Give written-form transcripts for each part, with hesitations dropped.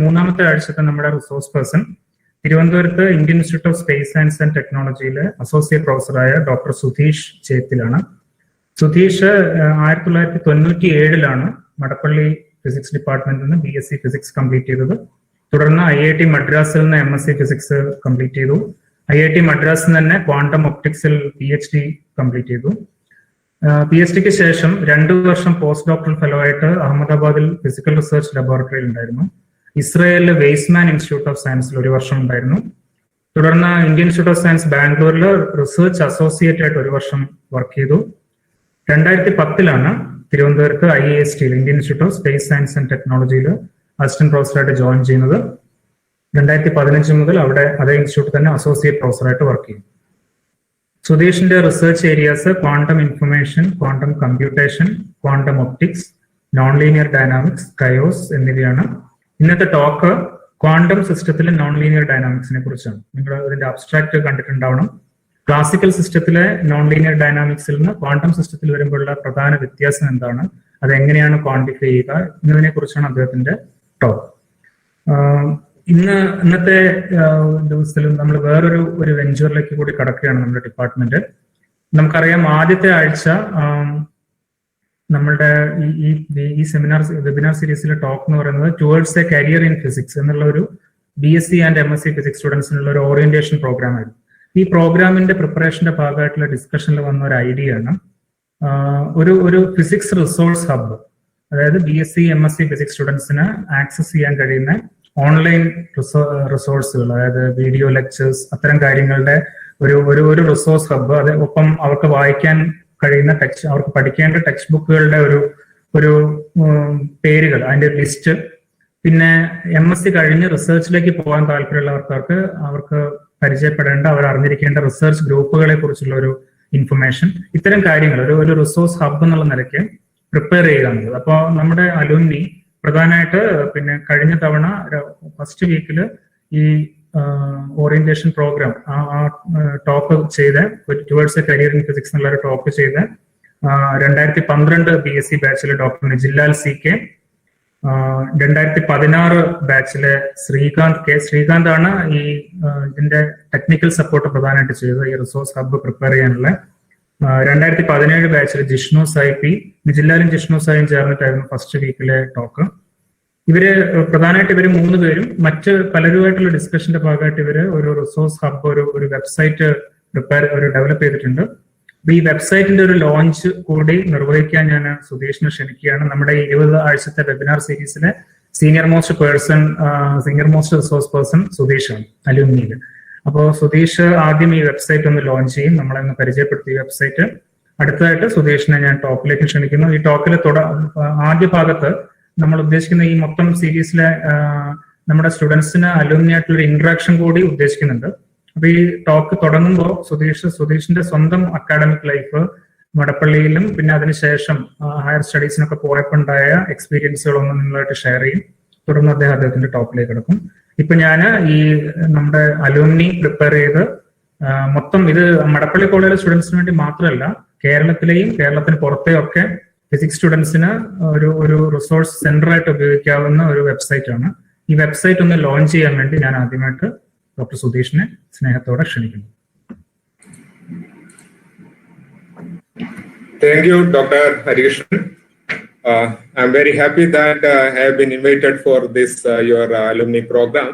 മൂന്നാമത്തെ ആഴ്ചത്തെ നമ്മുടെ റിസോഴ്സ് പേഴ്സൺ തിരുവനന്തപുരത്ത് Indian Institute of Space Science and ടെക്നോളജിയിലെ അസോസിയേറ്റ് പ്രൊഫസറായ ഡോക്ടർ സുധീഷ് ചേത്തിലാണ്. സുധീഷ് 1997 മടപ്പള്ളി ഫിസിക്സ് ഡിപ്പാർട്ട്മെന്റിൽ നിന്ന് BSc ഫിസിക്സ് കംപ്ലീറ്റ് ചെയ്തത്. തുടർന്ന് IIT മദ്രാസിൽ നിന്ന് MSc ഫിസിക്സ് കംപ്ലീറ്റ് ചെയ്തു. IIT മദ്രാസിൽ തന്നെ ക്വാണ്ടം ഒപ്റ്റിക്സിൽ PhD കംപ്ലീറ്റ് ചെയ്തു. PhDക്ക് ശേഷം 2 വർഷം പോസ്റ്റ് ഡോക്ടറൽ ഫെലോ ആയിട്ട് അഹമ്മദാബാദിൽ ഫിസിക്കൽ റിസർച്ച് ലബോറട്ടറിയിൽ ഉണ്ടായിരുന്നു. ഇസ്രയേലിലെ വെയ്സ്മാൻ ഇൻസ്റ്റിറ്റ്യൂട്ട് ഓഫ് സയൻസിൽ 1 വർഷം ഉണ്ടായിരുന്നു. തുടർന്ന് ഇന്ത്യൻ ഇൻസ്റ്റിറ്റ്യൂട്ട് ഓഫ് സയൻസ് ബാംഗ്ലൂരിൽ റിസർച്ച് അസോസിയേറ്റ് ആയിട്ട് 1 വർഷം വർക്ക് ചെയ്തു. 2010 തിരുവനന്തപുരത്ത് IIST Indian Institute of Space Science and ടെക്നോളജിയിൽ അസിസ്റ്റന്റ് പ്രൊഫസറായിട്ട് ജോയിൻ ചെയ്യുന്നത്. 2015 മുതൽ അവിടെ അതേ ഇൻസ്റ്റിറ്റ്യൂട്ട് തന്നെ അസോസിയേറ്റ് പ്രൊഫസറായിട്ട് വർക്ക് ചെയ്യും. സുധീഷിന്റെ research areas quantum information, quantum computation, quantum optics, non linear dynamics, chaos എന്നിവയാണ്. ഇന്നത്തെ ടോക്ക് ക്വാണ്ടം സിസ്റ്റത്തിലെ നോൺ ലീനിയർ ഡൈനാമിക്സിനെ കുറിച്ചാണ്. നിങ്ങൾ ഇതിന്റെ അബ്സ്ട്രാക്ട് കണ്ടിട്ടുണ്ടാവണം. ക്ലാസിക്കൽ സിസ്റ്റത്തിലെ നോൺ ലീനിയർ ഡൈനാമിക്സിൽ നിന്ന് ക്വാണ്ടം സിസ്റ്റത്തിൽ വരുമ്പോഴുള്ള പ്രധാന വ്യത്യാസം എന്താണ്, അതെങ്ങനെയാണ് ക്വാണ്ടിഫൈ ചെയ്യുക എന്നതിനെ കുറിച്ചാണ് അദ്ദേഹത്തിന്റെ ടോക്ക്. ഇന്നത്തെ ദിവസത്തിലും നമ്മൾ വേറൊരു വെഞ്ചറിലേക്ക് കൂടി കടക്കുകയാണ് നമ്മുടെ ഡിപ്പാർട്ട്മെന്റ്. നമുക്കറിയാം ആദ്യത്തെ ആഴ്ച നമ്മളുടെ ഈ വെബിനാർ സീരീസിലെ ടോക്ക് എന്ന് പറയുന്നത് towards A career in physics എന്നുള്ള ഒരു BSc ആൻഡ് MSc ഫിസിക്സ് സ്റ്റുഡൻസിനുള്ള ഒരു ഓറിയന്റേഷൻ പ്രോഗ്രാം ആയിരുന്നു. ഈ പ്രോഗ്രാമിന്റെ പ്രിപ്പറേഷന്റെ ഭാഗമായിട്ടുള്ള ഡിസ്കഷനിൽ വന്ന ഒരു ഐഡിയ ആണ് ഒരു ഫിസിക്സ് റിസോഴ്സ് ഹബ്ബ്. അതായത് BSc MSc ഫിസിക്സ് സ്റ്റുഡൻസിന് ആക്സസ് ചെയ്യാൻ കഴിയുന്ന ഓൺലൈൻ റിസോഴ്സുകൾ, അതായത് വീഡിയോ ലെക്ചേഴ്സ്, അത്തരം കാര്യങ്ങളുടെ ഒരു റിസോഴ്സ് ഹബ്ബ്. അത് ഒപ്പം അവർക്ക് വായിക്കാൻ കഴിയുന്ന അവർക്ക് പഠിക്കേണ്ട ടെക്സ്റ്റ് ബുക്കുകളുടെ ഒരു പേരുകൾ, അതിന്റെ ലിസ്റ്റ്, പിന്നെ MSc കഴിഞ്ഞ് റിസർച്ചിലേക്ക് പോകാൻ താല്പര്യമുള്ളവർക്ക് അവർക്ക് പരിചയപ്പെടേണ്ട, അവർ അറിഞ്ഞിരിക്കേണ്ട റിസർച്ച് ഗ്രൂപ്പുകളെ കുറിച്ചുള്ള ഒരു ഇൻഫർമേഷൻ, ഇത്തരം കാര്യങ്ങൾ ഒരു റിസോഴ്സ് ഹബ്ബ് എന്നുള്ള നിലയ്ക്ക് പ്രിപ്പയർ ചെയ്യുക എന്നുള്ളത്. അപ്പോൾ നമ്മുടെ അലുമിനി പ്രധാനമായിട്ട് പിന്നെ കഴിഞ്ഞ തവണ ഫസ്റ്റ് വീക്കിൽ ഈ ഓറിയന്റേഷൻ പ്രോഗ്രാം ടോപ്പ് ചെയ്ത് towards A career in physics എന്നുള്ള ഒരു ടോപ്പ് ചെയ്ത് 2012 BSc ബാച്ചിലെ ഡോക്ടർ നിജിലാൽ CK, 2016 ബാച്ചിലെ ശ്രീകാന്ത് ആണ് ഈ ഇതിന്റെ ടെക്നിക്കൽ സപ്പോർട്ട് പ്രധാനമായിട്ട് ചെയ്തത്, ഈ റിസോഴ്സ് ഹബ്ബ് പ്രിപ്പയർ ചെയ്യാനുള്ള. 2017 ബാച്ചിൽ ജിഷ്ണു സായി P, നിജിലാലും ജിഷ്ണു സായും ചേർന്നിട്ടായിരുന്നു ഫസ്റ്റ് വീക്കിലെ ടോക്ക്. പ്രധാനമായിട്ട് ഇവര് 3 പേരും മറ്റ് പലരുമായിട്ടുള്ള ഡിസ്കഷന്റെ ഭാഗമായിട്ട് ഇവര് ഒരു റിസോഴ്സ് ഹബ്ബ് ഒരു വെബ്സൈറ്റ് ഡെവലപ്പ് ചെയ്തിട്ടുണ്ട്. അപ്പൊ ഈ വെബ്സൈറ്റിന്റെ ഒരു ലോഞ്ച് കൂടി നിർവഹിക്കാൻ ഞാൻ സുധീഷിനെ ക്ഷണിക്കുകയാണ്. നമ്മുടെ 20 ആഴ്ചത്തെ വെബിനാർ സീരീസിലെ സീനിയർ മോസ്റ്റ് റിസോഴ്സ് പേഴ്സൺ സുധീഷാണ് അലുമിനിയിൽ. അപ്പോൾ സുധീഷ് ആദ്യം ഈ വെബ്സൈറ്റ് ഒന്ന് ലോഞ്ച് ചെയ്യും, നമ്മളെ ഒന്ന് പരിചയപ്പെടുത്തി വെബ്സൈറ്റ്. അടുത്തതായിട്ട് സുധീഷിനെ ഞാൻ ടോക്കിലേക്ക് ക്ഷണിക്കുന്നു. ഈ ടോക്കിൽ ആദ്യ ഭാഗത്ത് നമ്മൾ ഉദ്ദേശിക്കുന്ന ഈ മൊത്തം സീരീസിലെ നമ്മുടെ സ്റ്റുഡൻസിന് അലുമിനി ആയിട്ടുള്ള ഇന്ററാക്ഷൻ കൂടി ഉദ്ദേശിക്കുന്നുണ്ട്. അപ്പൊ ഈ ടോക്ക് തുടങ്ങുമ്പോൾ സുധീഷിന്റെ സ്വന്തം അക്കാഡമിക് ലൈഫ്, മടപ്പള്ളിയിലും പിന്നെ അതിനുശേഷം ഹയർ സ്റ്റഡീസിനൊക്കെ പോയപ്പോണ്ടായ എക്സ്പീരിയൻസുകളൊന്നും നിങ്ങളായിട്ട് ഷെയർ ചെയ്യും. തുടർന്ന് അദ്ദേഹത്തിന്റെ ടോപ്പിലേക്ക് കിടക്കും. ഇപ്പൊ ഞാൻ ഈ നമ്മുടെ അലുമിനി പ്രിപ്പയർ ചെയ്ത് മൊത്തം ഇത് മടപ്പള്ളി കോളേജിലെ സ്റ്റുഡൻസിന് വേണ്ടി മാത്രമല്ല, കേരളത്തിലെയും കേരളത്തിന് പുറത്തെയും ഒക്കെ ഫിസിക്സ് സ്റ്റുഡൻസിന് ഒരു റിസോഴ്സ് സെന്റർ ആയിട്ട് ഉപയോഗിക്കാവുന്ന ഒരു വെബ്സൈറ്റ് ആണ്. ഈ വെബ്സൈറ്റ് ഒന്ന് ലോഞ്ച് ചെയ്യാൻ വേണ്ടി ഞാൻ ആദ്യമായിട്ട് ഡോക്ടർ സുധീഷിനെ സ്നേഹത്തോടെ ക്ഷണിക്കുന്നു. Thank you, Dr. Harikrishnan. I'm very happy that I have been invited for this your alumni program,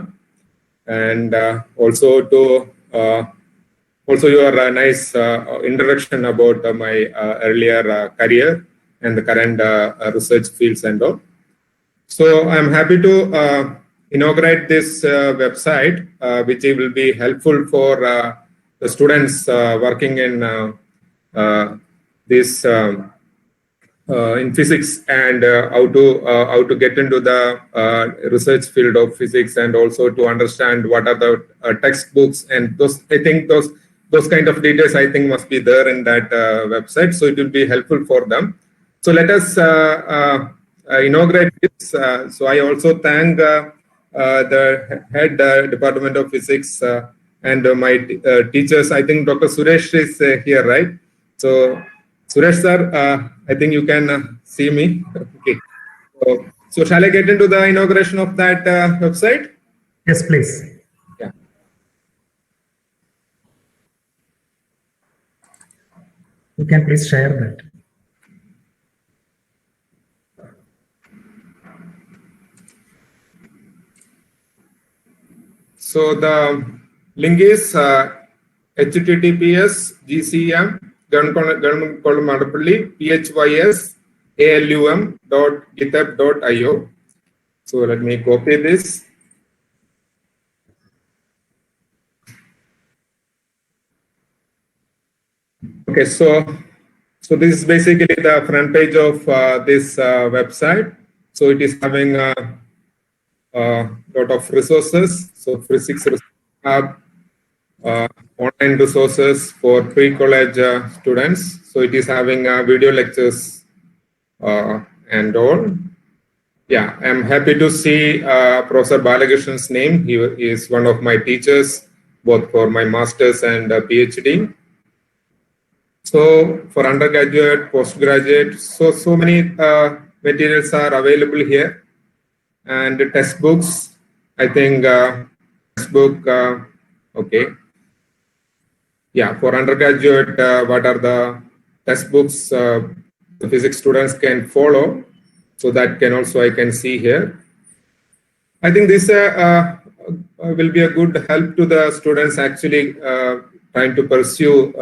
and also your nice introduction about my earlier career and the current research fields and all. So I'm happy to inaugurate this website, which will be helpful for the students working in this in physics, and how to get into the research field of physics, and also to understand what are the textbooks and those. I think those kind of details I think must be there in that website, so it will be helpful for them. So let us inaugurate this. So I also thank the head Department of Physics and my teachers. I think Dr. Suresh is here, right? So Suresh sir, I think you can see me. Okay. So shall I get into the inauguration of that website? Yes, please. Yeah. You can please share that. So the link is https://gcm government column Madappally phys.github.io. So let me copy this. Okay, so this is basically the front page of this website. So it is having a lot of resources. So physics hub, online resources for pre-college students. So it is having video lectures and all. Yeah, I'm happy to see Professor Balagrishnan's name. He is one of my teachers, both for my master's and PhD. So for undergraduate, postgraduate, so many materials are available here. And the textbooks, I think textbook, okay. Yeah, for undergraduate, what are the textbooks the physics students can follow? So that can also I can see here. I think this will be a good help to the students actually trying to pursue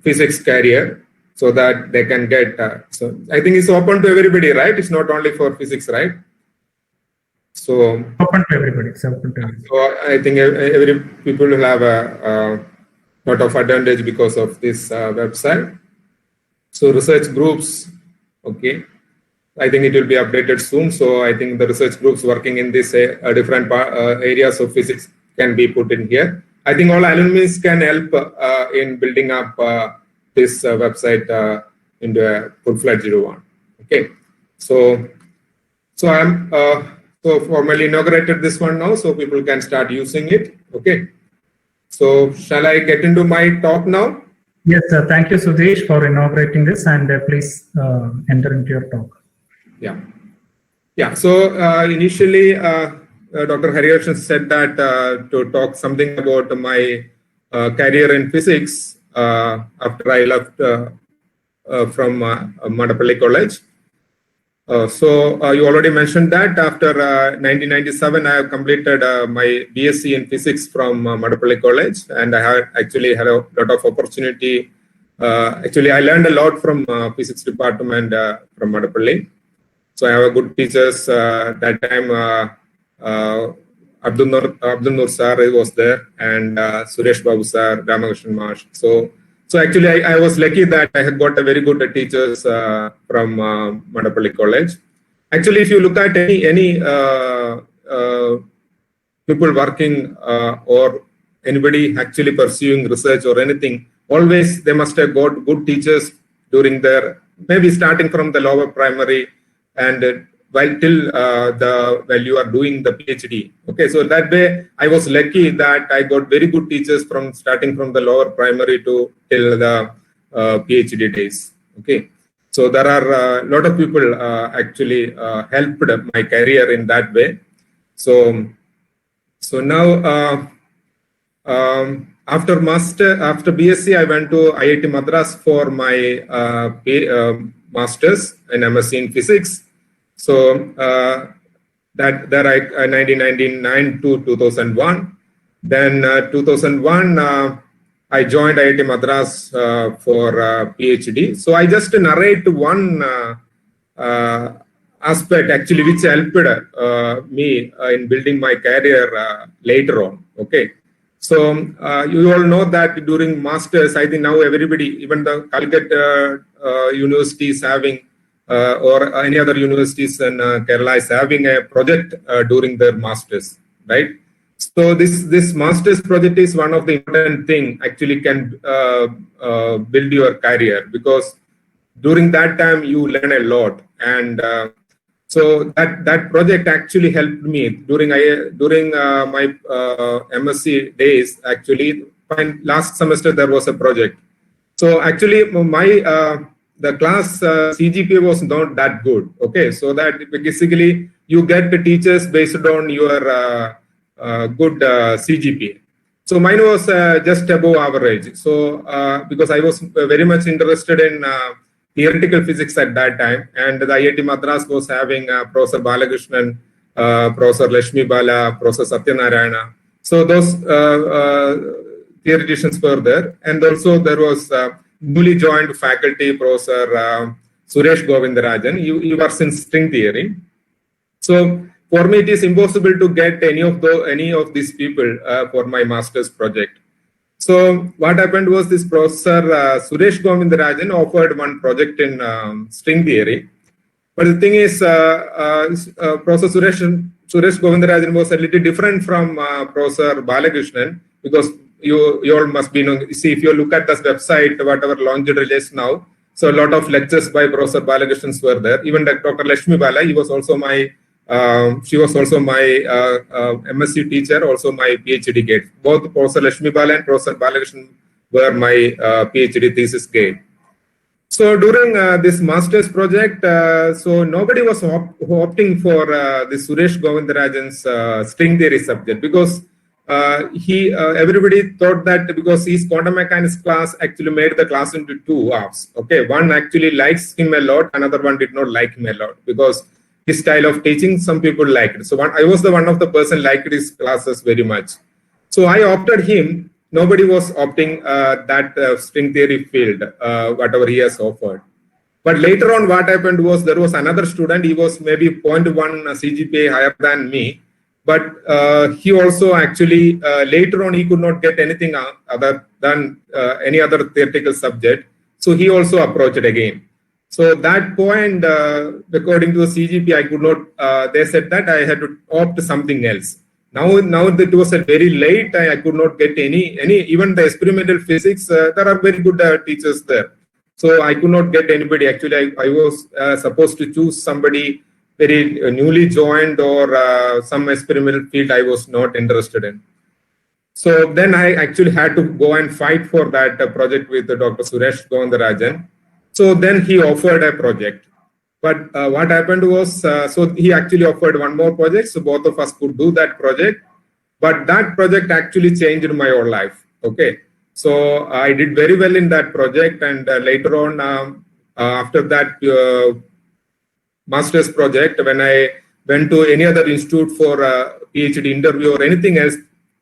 physics career, so that they can get. So I think it's open to everybody, right? It's not only for physics, right? So open to everybody. It's open to everybody. So I think every people will have a lot of advantage because of this website. So research groups, okay. I think it will be updated soon. So I think the research groups working in this different areas of physics can be put in here. I think all alumni can help in building up this website into a full-fledged one. Okay. So I'm so formally inaugurated this one now, so people can start using it. Okay. So shall I get into my talk now? Yes, thank you, Sudheesh, for inaugurating this, and please enter into your talk. Yeah. Yeah. So initially, Dr. Hariharshan said that to talk something about my career in physics after I left from Madappally College. So you already mentioned that after 1997, I have completed my BSc in physics from Madappally College, and I had actually had a lot of opportunity. Actually, I learned a lot from physics department from Madappally. So I have good teachers that time. Abdul Nur sir was there, and Suresh Babu sir, Ramakrishnan Marsh. So actually, I was lucky that I had got a very good teachers from Madappally College. Actually, if you look at any people working or anybody actually pursuing research or anything, always they must have got good teachers during their, maybe starting from the lower primary and while you are doing the PhD. Okay, so that way I was lucky that I got very good teachers from starting from the lower primary to till the PhD days. Okay, so there are a lot of people actually helped my career in that way. So now after BSc, I went to IIT Madras for my masters in MSc in physics. So that I 1999 to 2001. Then 2001, I joined IIT Madras for PhD. So I just narrate one aspect actually which helped me in building my career later on. Okay. So you all know that during masters, I think now everybody, even the Calcutta university is having or any other universities in Kerala is having a project during their masters, right? So this master's project is one of the important thing actually can build your career, because during that time you learn a lot, and so that project actually helped me during my MSc days. Actually, last semester there was a project. So actually my the class CGPA was not that good. Okay, so that basically you get the teachers based on your good CGPA. So mine was just above average. So because I was very much interested in theoretical physics at that time, and the IIT Madras was having Professor Balakrishnan, Professor Lashmi Bala, Professor Satyanarayana. So those theoreticians were there, and also there was newly joined faculty, Professor Suresh Govindarajan. He works in string theory. So for me, it is impossible to get any of these people for my master's project. So what happened was this Professor Suresh Govindarajan offered one project in string theory. But the thing is, Professor Suresh Govindarajan was a little different from Professor Balakrishnan, because you all must be knowing. See, if you look at this website, whatever launched release now, so a lot of lectures by Professor Balakrishnan were there. Even Dr. Lashmi Bala, he was also my she was also my MSc teacher, also my PhD guide. Both Professor Lashmi Bala and Professor Balakrishnan were my PhD thesis guide. So during this master's project, so nobody was opting for the Suresh Govindarajan's string theory subject, because everybody thought that because his quantum mechanics class actually made the class into two halves. Okay, one actually likes him a lot, another one did not like him a lot, because his style of teaching, some people liked it. So I was the one of the person liked his classes very much. So I opted him. Nobody was opting that string theory field, whatever he has offered. But later on, what happened was there was another student. He was maybe 0.1 CGPA higher than me. But he also actually, later on, he could not get anything other than any other theoretical subject. So he also approached again. So that point, according to the CGP, I could not, they said that I had to opt something else. Now that it was very late, I could not get any, even the experimental physics, there are very good teachers there. So I could not get anybody. Actually, I was supposed to choose somebody very newly joined or some experimental field I was not interested in. So then I actually had to go and fight for that project with Dr. Suresh Govindarajan. So then he offered a project. But what happened was, so he actually offered one more project, so both of us could do that project. But that project actually changed my whole life. Okay, so I did very well in that project, and later on, after that master's project, when I went to any other institute for a PhD interview or anything else,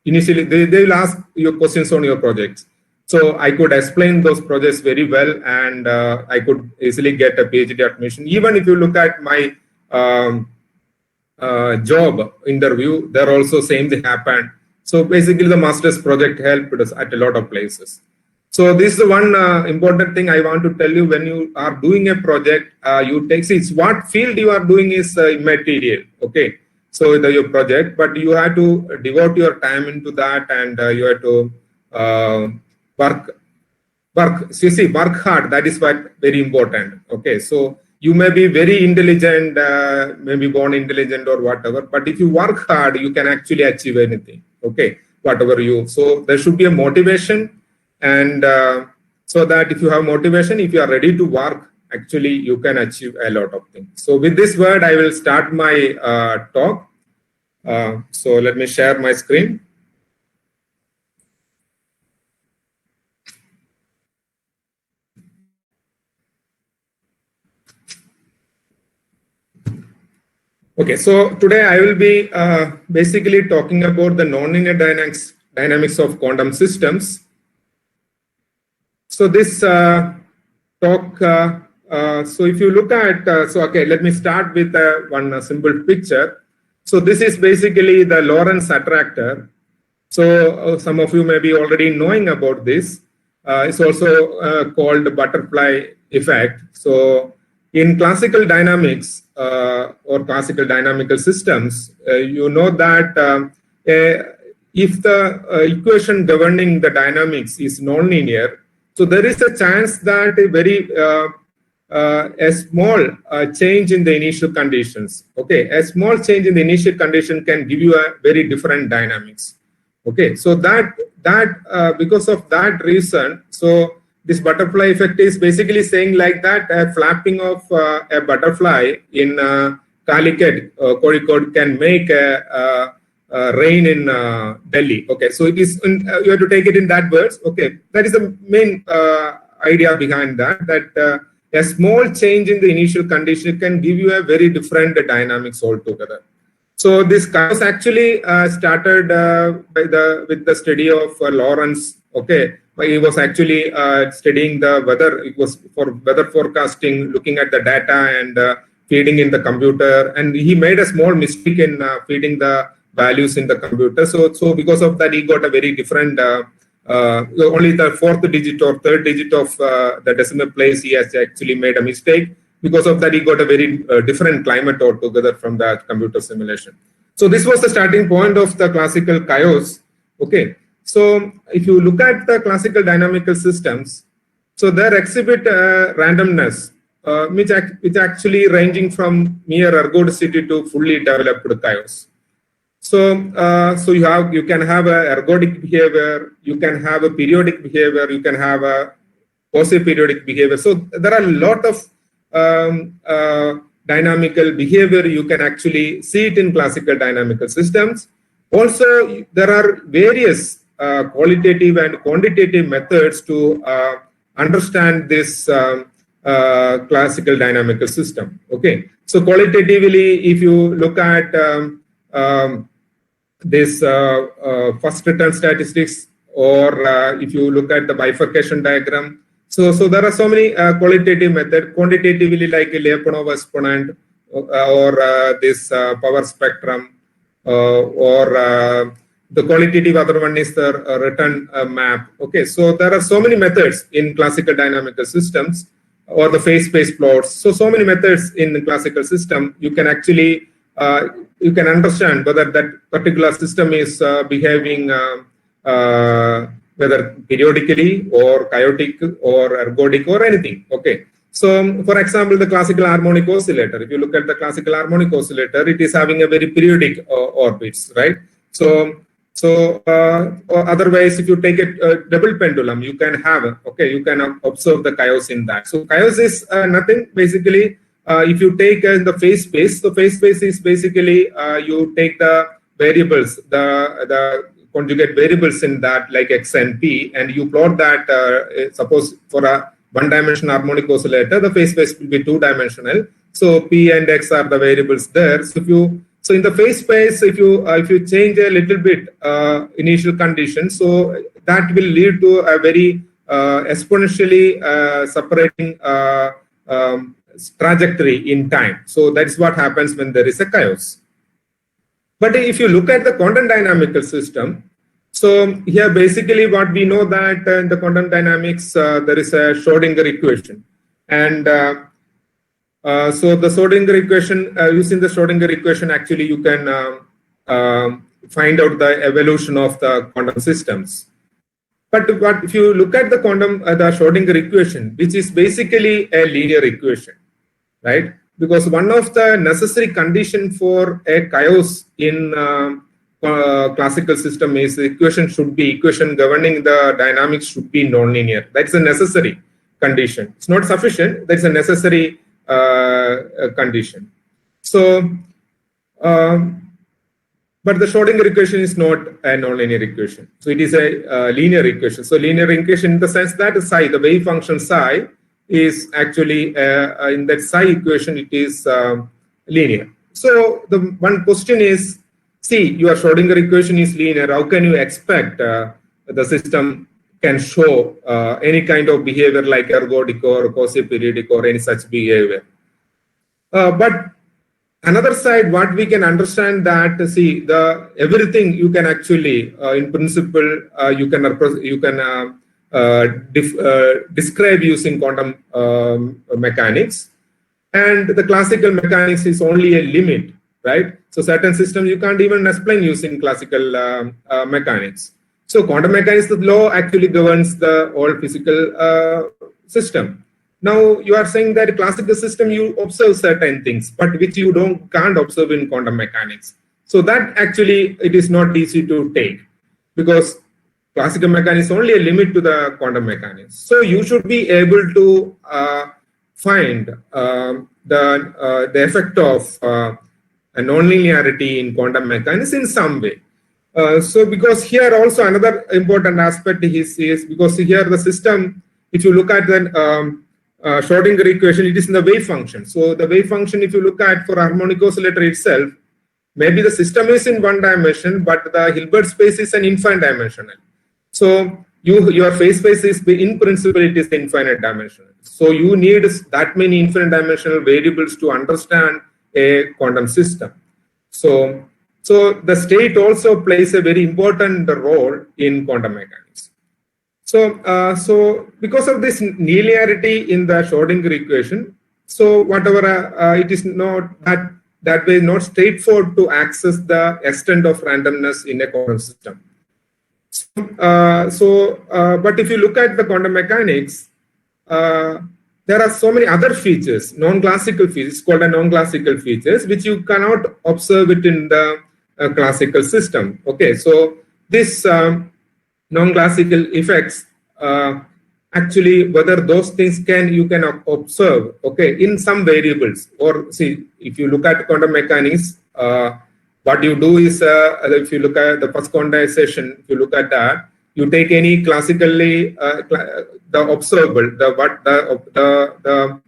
initially they will ask you questions on your projects. So I could explain those projects very well, and I could easily get a PhD admission. Even if you look at my job interview, there also same thing happened. So basically the master's project helped us at a lot of places. So this is the one important thing I want to tell you. When you are doing a project, you take, see, what field you are doing is immaterial, okay? So your project, but you have to devote your time into that, and you have to work hard. That is what very important. Okay, so you may be very intelligent, maybe born intelligent or whatever, but if you work hard, you can actually achieve anything. Okay, whatever you. So there should be a motivation, and so that if you have motivation, if you are ready to work, actually you can achieve a lot of things. So with this word, I will start my talk. So let me share my screen. Okay, so today I will be basically talking about the nonlinear dynamics of quantum systems. So this talk, so if you look at, okay, let me start with one simple picture. So this is basically the Lorentz attractor. So some of you may be already knowing about this. It's also called butterfly effect. So in classical dynamics or classical dynamical systems, you know that if the equation governing the dynamics is nonlinear, so there is a chance that a small change in the initial conditions, okay, a small change in the initial condition can give you a very different dynamics. Okay, so that because of that reason, so this butterfly effect is basically saying like that a flapping of a butterfly in Calicut, Kozhikode can make a rain in Delhi. Okay, so it is you have to take it in that words. Okay, that is the main idea behind that. That a small change in the initial condition can give you a very different dynamics altogether. So this chaos actually started with the study of Lawrence. Okay, he was actually studying the weather. It was for weather forecasting, looking at the data and feeding in the computer, and he made a small mistake in feeding the values in the computer. So because of that, he got a very different. Only the fourth digit or third digit of the decimal place he has actually made a mistake. Because of that, he got a very different climate altogether from that computer simulation. So this was the starting point of the classical chaos. Okay, so if you look at the classical dynamical systems, so they exhibit randomness, which actually ranging from mere ergodicity to fully developed chaos. So you can have a ergodic behavior, you can have a periodic behavior, you can have a quasi-periodic behavior. So there are a lot of dynamical behavior. You can actually see it in classical dynamical systems. Also, there are various qualitative and quantitative methods to understand this classical dynamical system. Okay, so qualitatively, if you look at this first return statistics, or if you look at the bifurcation diagram, so there are so many qualitative methods. Quantitatively, like a Lyapunov exponent, or this power spectrum, or the qualitative other one is the return map. Okay, so there are so many methods in classical dynamical systems, or the phase space plots. So many methods in the classical system. You can actually you can understand whether that particular system is behaving whether periodically or chaotic or ergodic or anything. Okay, so for example, the classical harmonic oscillator, if you look at the classical harmonic oscillator, it is having a very periodic orbits, right? So otherwise, if you take a double pendulum, you can have, okay, you can observe the chaos in that. So chaos is nothing basically. If you take the phase space, the phase space is basically you take the variables, the conjugate variables in that, like x and p, and you plot that. Suppose for a one-dimensional harmonic oscillator, the phase space will be two-dimensional. So p and x are the variables there. So in the phase space, if you change a little bit initial condition, so that will lead to a very exponentially separating trajectory in time. So that's what happens when there is a chaos. But if you look at the quantum dynamical system, so here basically what we know that in the quantum dynamics there is a Schrodinger equation, and so the Schrodinger equation, using the Schrodinger equation, actually you can find out the evolution of the quantum systems. But if you look at the quantum, the Schrodinger equation, which is basically a linear equation, right? Because one of the necessary condition for a chaos in classical system is the equation governing the dynamics should be nonlinear. That's a necessary condition. It's not sufficient. That's a necessary condition. So, but the Schrodinger equation is not a nonlinear equation. So it is a linear equation. So linear equation in the sense that psi, the wave function psi, is actually in that psi equation, it is linear. So the one question is, see, your Schrodinger equation is linear. How can you expect the system can show any kind of behavior like ergodic or quasi-periodic or any such behavior? But another side, what we can understand that, see, everything you can actually, in principle, you can describe using quantum mechanics, and the classical mechanics is only a limit, right? So certain systems you can't even explain using classical mechanics. So quantum mechanics, the law actually governs the whole physical system. Now you are saying that classical system you observe certain things, but which you can't observe in quantum mechanics. So that actually it is not easy to take, because classical mechanics only a limit to the quantum mechanics. So you should be able to find the effect of a nonlinearity in quantum mechanics in some way. So because here also another important aspect is because here the system, if you look at the Schrodinger equation, it is in the wave function. So the wave function, if you look at for harmonic oscillator itself, maybe the system is in one dimension, but the Hilbert space is an infinite dimensional. So your phase space is, in principle, it is infinite dimensional. So you need that many infinite dimensional variables to understand a quantum system. So the state also plays a very important role in quantum mechanics. So because of this nonlinearity in the Schrodinger equation, so whatever it is not that way not straightforward to access the extent of randomness in a quantum system. But if you look at the quantum mechanics, there are so many other features, non-classical features, called a non-classical features, which you cannot observe it in the classical system. Okay, so this non-classical effects, actually, whether those things you can observe, okay, in some variables. Or see, if you look at quantum mechanics, what you do is, if you look at the first quantization, if you look at that, you take any classically the observable, the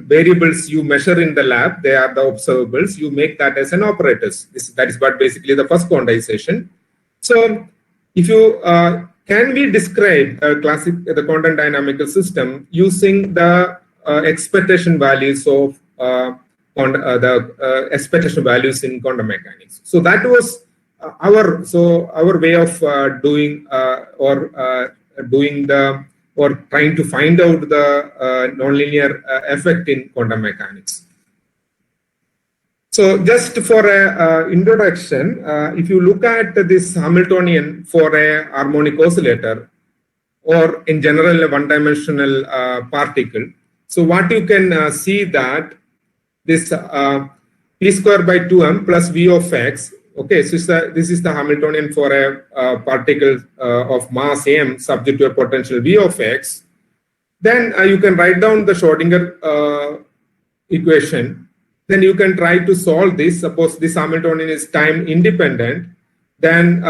variables you measure in the lab, they are the observables. You make that as an operators. That is what basically the first quantization. So, if you can we describe the quantum dynamical system using the expectation values of the expectation values in quantum mechanics? So that was our way of doing or trying to find out the nonlinear effect in quantum mechanics. So just for an introduction, if you look at this Hamiltonian for a harmonic oscillator, or in general a one-dimensional particle, so what you can see that this p square by 2m plus v of x. Okay, so this is the Hamiltonian for a particle of mass m subject to a potential v of x. Then you can write down the Schrodinger equation. Then you can try to solve this. Suppose this Hamiltonian is time independent. Then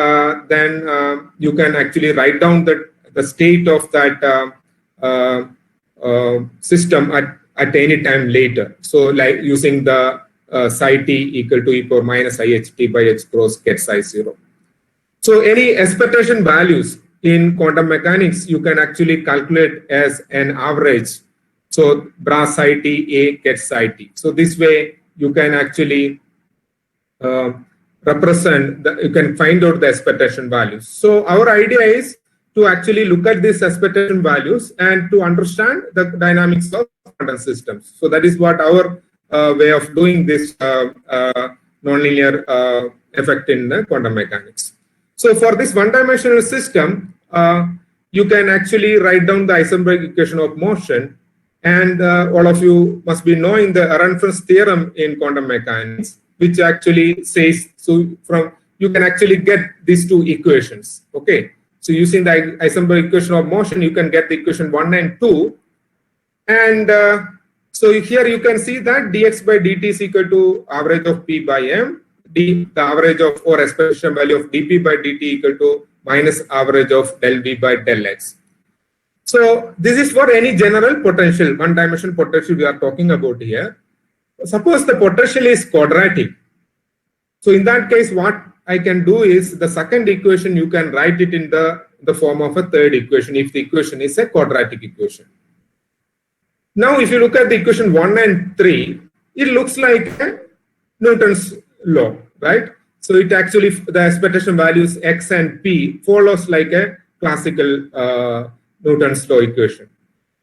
you can actually write down the state of that system at any time later. So like using the psi t equal to e power minus iht by h cross get psi 0. So any expectation values in quantum mechanics you can actually calculate as an average. So bra psi t a get psi t. So this way you can actually represent, you can find out the expectation values. So our idea is to actually look at these expectation values and to understand the dynamics of quantum systems. So that is what our way of doing this nonlinear effect in the quantum mechanics. So for this one-dimensional system, you can actually write down the Heisenberg equation of motion, and all of you must be knowing the Ehrenfest's theorem in quantum mechanics, which actually says, so from you can actually get these two equations. Okay, so using the Heisenberg equation of motion, you can get the equation 1 and 2, and so here you can see that dx by dt is equal to average of p by m, the average of or expectation value of dp by dt equal to minus average of del v by del x. So this is for any general potential, one-dimensional potential we are talking about here. Suppose the potential is quadratic. So in that case, what I can do is the second equation, you can write it in the form of a third equation if the equation is a quadratic equation. Now, if you look at the equation 1 and 3, it looks like a Newton's law, right? So it actually, the expectation values x and p follows like a classical Newton's law equation.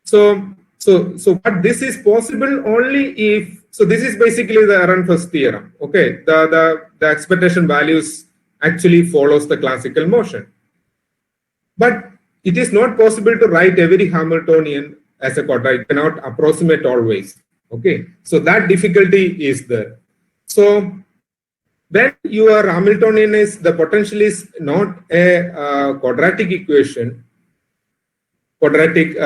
So but this is possible only if, so this is basically the Ehrenfest theorem. Okay, the expectation values actually follows the classical motion. But it is not possible to write every Hamiltonian as a quadratic. It cannot approximate always. Okay, so that difficulty is there. So when your Hamiltonian is, the potential is not a quadratic equation, quadratic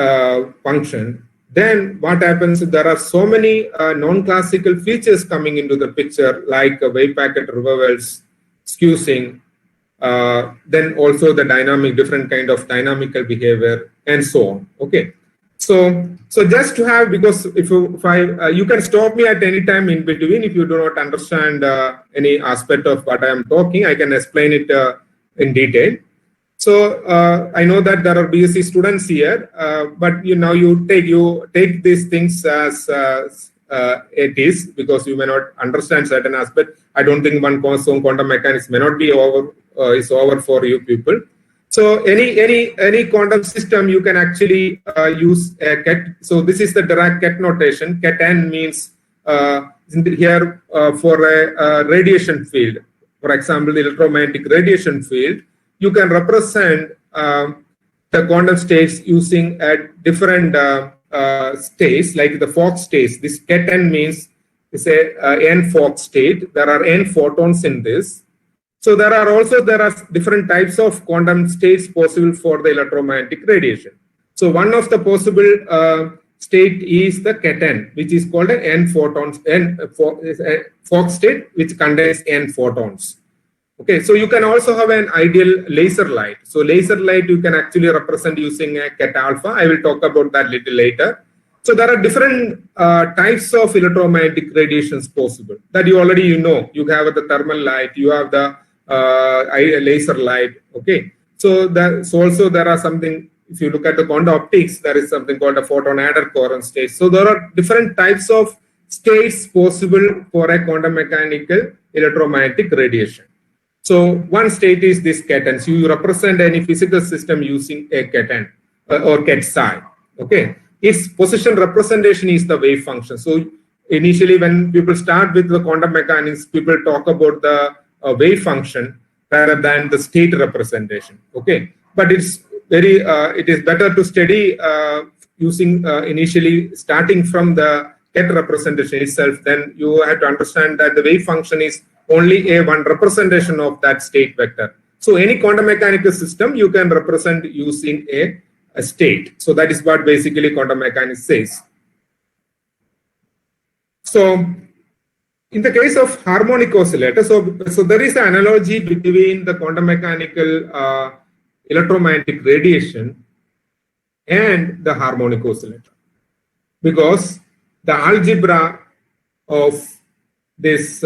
function, then what happens, there are so many non-classical features coming into the picture, like wave packet reversals, skewing, then also the dynamic, different kind of dynamical behavior, and so on. Okay. So just to have, because if you can stop me at any time in between if you do not understand any aspect of what I am talking, I can explain it in detail. So I know that there are BSc students here, but you take these things as it is, because you may not understand certain aspect. I don't think one course on quantum mechanics may not be over for you people. So any quantum system you can actually use a ket. So this is the Dirac ket notation. Ket n means here for a radiation field. For example, the electromagnetic radiation field, you can represent the quantum states using different states, like the Fock states. This ket n means it's a n Fock state. There are n photons in this. So there are different types of quantum states possible for the electromagnetic radiation. So one of the possible state is the ket n, which is called an n photons, Fock state, which contains n photons. Okay, so you can also have an ideal laser light. So laser light you can actually represent using a ket alpha. I will talk about that little later. So there are different types of electromagnetic radiations possible that you already know. You have the thermal light, you have the laser light. Okay, so also there are something. If you look at the quantum optics, there is something called a photon adder coherent state. So there are different types of states possible for a quantum mechanical electromagnetic radiation. So one state is this ket n. So you represent any physical system using a ket n or ket psi. Okay, its position representation is the wave function. So initially, when people start with the quantum mechanics, people talk about the wave function rather than the state representation. Okay, but it is better to study using initially starting from the ket representation itself. Then you have to understand that the wave function is only one representation of that state vector. So any quantum mechanical system you can represent using a state. So that is what basically quantum mechanics says. So in the case of harmonic oscillator, so there is an analogy between the quantum mechanical electromagnetic radiation and the harmonic oscillator, because the algebra of this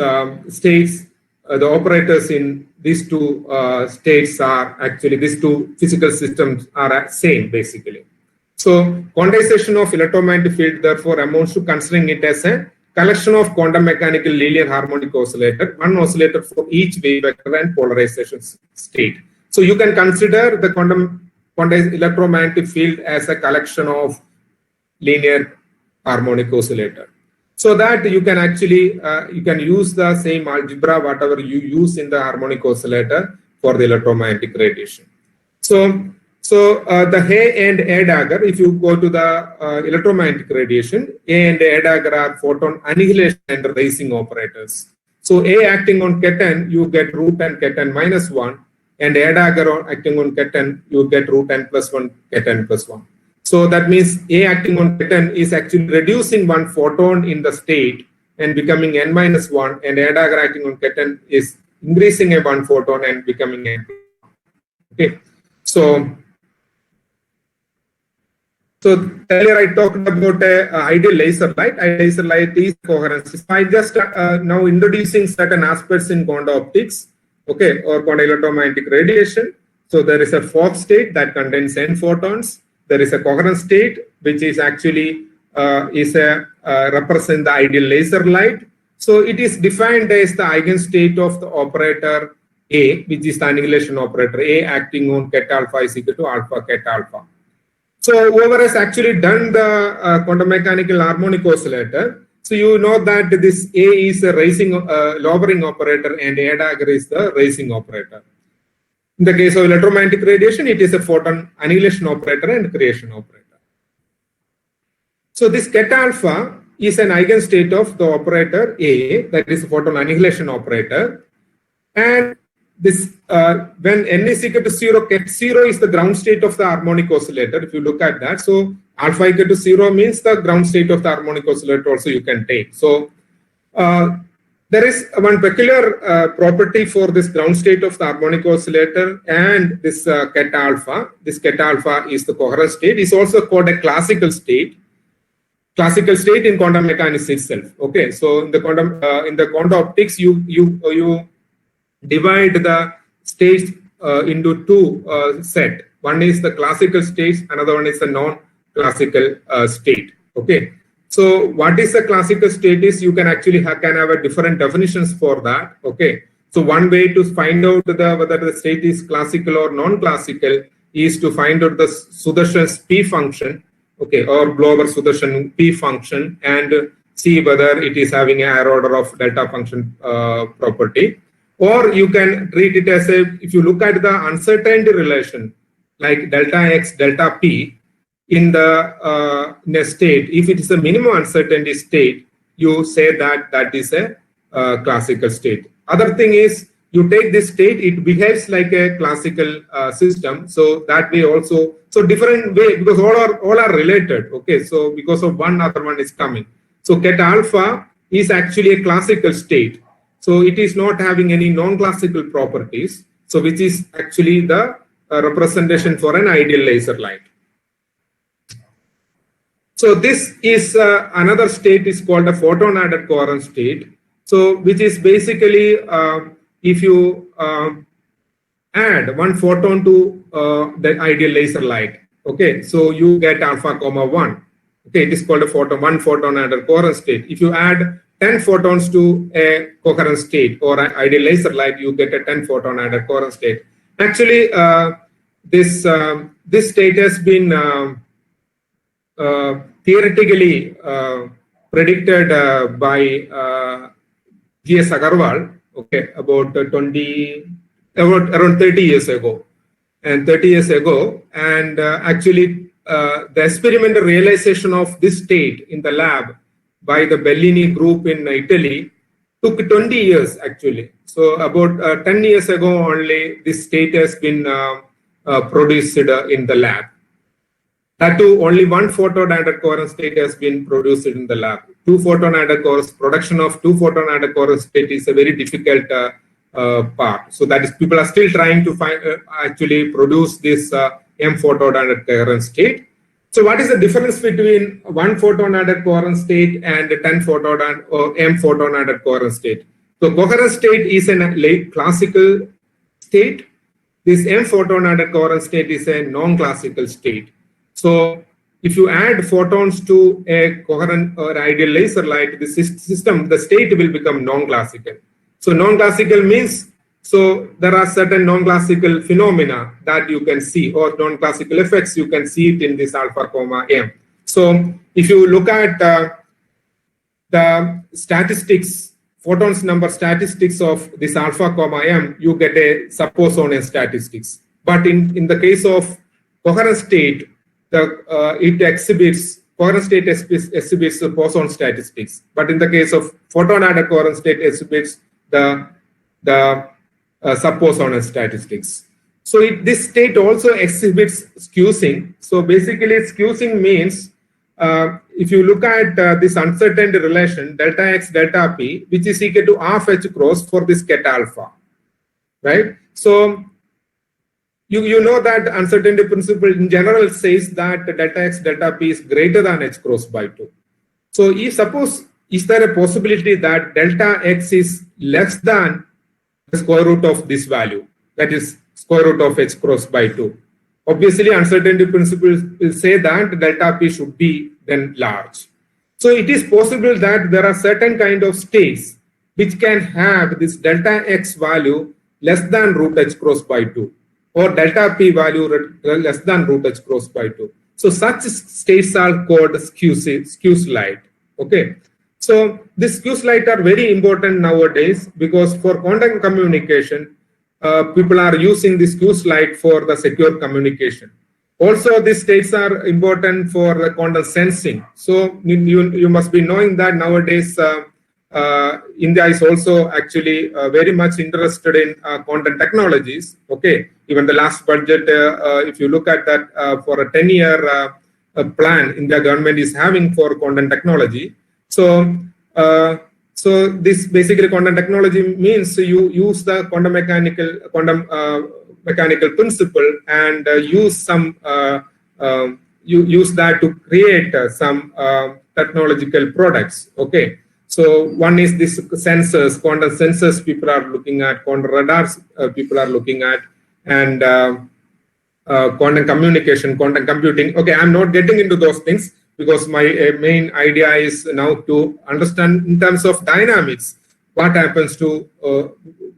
states, the operators in these two states are actually, these two physical systems are same basically. So quantization of electromagnetic field therefore amounts to considering it as a collection of quantum mechanical linear harmonic oscillator, one oscillator for each wave vector and polarization state. So you can consider the quantized electromagnetic field as a collection of linear harmonic oscillator. So that you can actually you can use the same algebra whatever you use in the harmonic oscillator for the electromagnetic radiation. So the A and A dagger, if you go to the electromagnetic radiation, A and A dagger are photon annihilation and raising operators. So A acting on ket n, you get root n ket n minus 1, and A dagger acting on ket n, you get root n plus 1 ket n plus 1. So that means A acting on ket n is actually reducing one photon in the state and becoming n minus 1, and A dagger acting on ket n is increasing a one photon and becoming n. Okay, so earlier I talked about ideal laser light. Ideal laser light is coherence. I just now introducing certain aspects in quantum optics, okay, or quantum electromagnetic radiation. So there is a Fock state that contains n photons. There is a coherent state, which is actually represent the ideal laser light. So it is defined as the eigenstate of the operator A, which is the annihilation operator A acting on ket alpha is equal to alpha ket alpha. So whoever has actually done the quantum mechanical harmonic oscillator, so you know that this A is a lowering operator and A dagger is the raising operator. In the case of electromagnetic radiation, it is a photon annihilation operator and creation operator. So this ket alpha is an eigenstate of the operator A, that is a photon annihilation operator. And this when n is equal to 0, ket 0 is the ground state of the harmonic oscillator. If you look at that, so alpha equal to 0 means the ground state of the harmonic oscillator also you can take. So there is one peculiar property for this ground state of the harmonic oscillator and this ket alpha. This ket alpha is the coherent state. It's also called a classical state. Classical state in quantum mechanics itself. Okay, so in the quantum optics, you divide the states into two set. One is the classical state, another one is the non-classical state. Okay, so what is the classical state is you can actually have a different definitions for that. Okay, so one way to find out whether the state is classical or non-classical is to find out the Sudheesh's P function, okay, or Blower-Sudheeshan P function, and see whether it is having a higher order of delta function property. Or you can treat it as if you look at the uncertainty relation, like delta x, delta p, in a state, if it is a minimum uncertainty state, you say that that is a classical state. Other thing is, you take this state, it behaves like a classical system. So that way also, so different way, because all are related. Okay, so because of one, other one is coming. So ket alpha is actually a classical state. So it is not having any non-classical properties. So which is actually the representation for an ideal laser light. So this is another state is called a photon added coherent state. So which is basically if you add one photon to the ideal laser light, okay, so you get alpha comma 1. Okay, it is called a one photon added coherent state. If you add 10 photons to a coherent state or an ideal laser light, you get a 10 photon added coherent state. Actually, this state has been theoretically predicted by G.S. Agarwal, okay, about around 30 years ago. And 30 years ago, and actually the experimental realization of this state in the lab by the Bellini group in Italy took 20 years actually. So about 10 years ago only this state has been produced in the lab. That too, only one photon added coherent state has been produced in the lab. Production of two photon added coherent state is a very difficult part. So that is, people are still trying to find actually produce this M photon added coherent state. So what is the difference between one photon added coherent state and 10 photon or M photon added coherent state? So coherent state is a late classical state. This M photon added coherent state is a non-classical state. So if you add photons to a coherent or ideal laser light, the system, the state will become non-classical. So non-classical means, so there are certain non-classical phenomena that you can see, or non-classical effects, you can see it in this alpha comma M. So if you look at the statistics, photons number statistics of this alpha comma M, you get a sub-Poissonian statistics. But in the case of coherent state, it exhibits, coherent state exhibits the Poisson statistics. But in the case of photon added coherent state exhibits the sub-Poissonian statistics. So this state also exhibits skew-sing. So basically skew-sing means if you look at this uncertainty relation delta x delta p, which is equal to half h cross for this ket alpha, right? So you know that uncertainty principle in general says that delta x delta p is greater than h cross by 2. So if suppose, is there a possibility that delta x is less than the square root of this value, that is square root of h cross by 2? Obviously, uncertainty principle will say that delta p should be then large. So it is possible that there are certain kind of states which can have this delta x value less than root h cross by 2, or delta p value less than root h cross by 2. So such states are called skew light. Okay. So these skew light are very important nowadays because for quantum communication, people are using this skew light for the secure communication. Also, these states are important for the quantum sensing. So you must be knowing that nowadays India is also actually very much interested in quantum technologies. Okay, even the last budget, if you look at that, for a 10-year plan India government is having for quantum technology. So, so this basically quantum technology means you use the quantum mechanical principle and use some you use that to create some technological products. Okay. So one is this sensors, quantum sensors people are looking at, quantum radars people are looking at, and quantum communication, quantum computing. Okay, I'm not getting into those things because my main idea is now to understand in terms of dynamics, what happens to,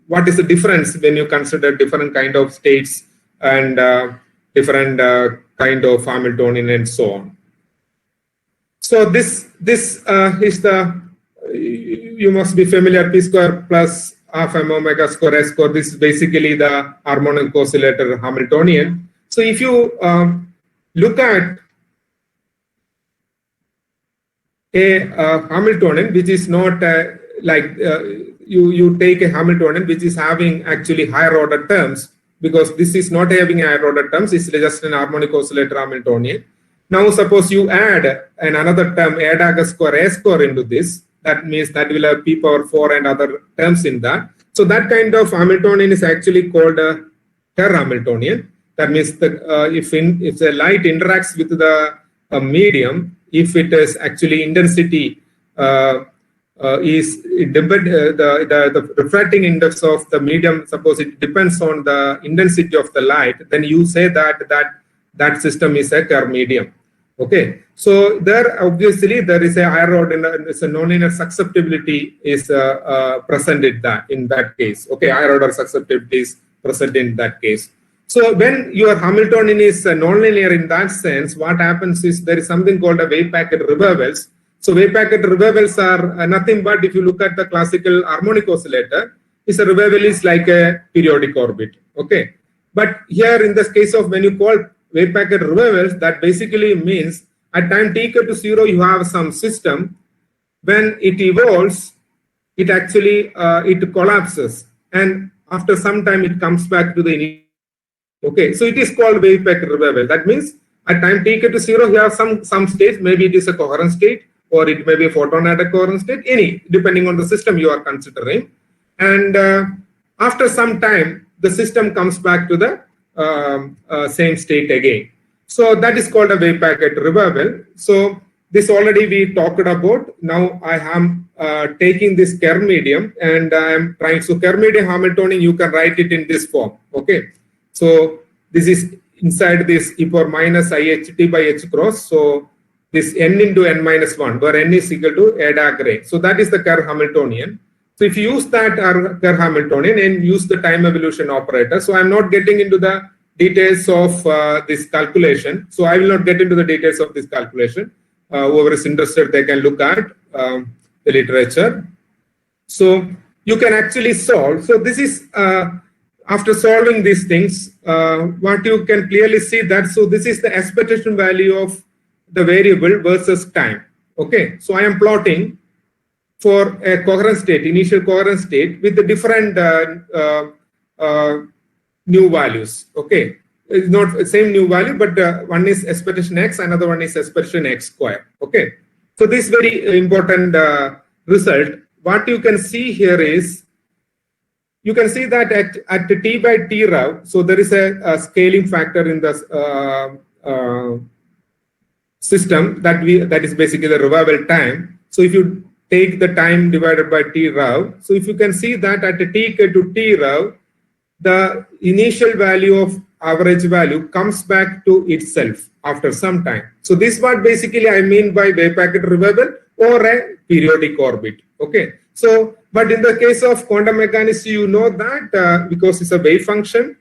what is the difference when you consider different kind of states and different kind of Hamiltonian and so on. So this is the, you must be familiar, p square plus half m omega square s square. This is basically the harmonic oscillator Hamiltonian. So if you look at a Hamiltonian, which is not like you take a Hamiltonian which is having actually higher order terms, because this is not having higher order terms, it's just an harmonic oscillator Hamiltonian. Now suppose you add another term, a dagger square a square into this, that means that will have p power 4 and other terms in that. So that kind of Hamiltonian is actually called a Kerr Hamiltonian. That means that if the light interacts with the medium, if it is actually intensity is the refracting index of the medium, suppose it depends on the intensity of the light, then you say that system is a Kerr medium. Okay, so there obviously there is a higher order, it's a nonlinear susceptibility is present in that case. Okay, higher order susceptibility is present in that case. So when your Hamiltonian is nonlinear in that sense, what happens is there is something called a wave packet reversals. So wave packet reversals are nothing but, if you look at the classical harmonic oscillator, is a reversal is like a periodic orbit. Okay, but here in this case of when you call wave packet reversals, that basically means at time t equal to 0 you have some system. When it evolves, it actually it collapses, and after some time it comes back to the initial. Okay, so it is called wave packet reversal. That means at time t equal to 0 you have some state, maybe it is a coherent state or it may be a photon at a coherent state, any depending on the system you are considering, and after some time the system comes back to the same state again. So that is called a wave packet reversal. So this already we talked about. Now I am taking this Kerr medium and I am trying. So Kerr medium Hamiltonian, you can write it in this form. Okay. So this is inside this e power minus IHT by h cross. So this n into n minus 1, where n is equal to a dagger. So that is the Kerr Hamiltonian. So if you use that Kerr Hamiltonian and use the time evolution operator, so I'm not getting into the details of this calculation. So I will not get into the details of this calculation. Whoever is interested, they can look at the literature. So you can actually solve. So this is after solving these things, what you can clearly see that. So this is the expectation value of the variable versus time. Okay. So I am plotting for a coherent state, initial coherent state with the different new values. Okay, it's not the same new value, but one is expectation x, another one is expectation x square. Okay, so this very important result. What you can see here is, you can see that at t by t rho, so there is a scaling factor in the system that is basically the revival time. So if you take the time divided by t rho. So if you can see that at t equal to t rho, the initial value of average value comes back to itself after some time. So this is what basically I mean by wave packet reversal or a periodic orbit. Okay. So, but in the case of quantum mechanics, you know that because it's a wave function.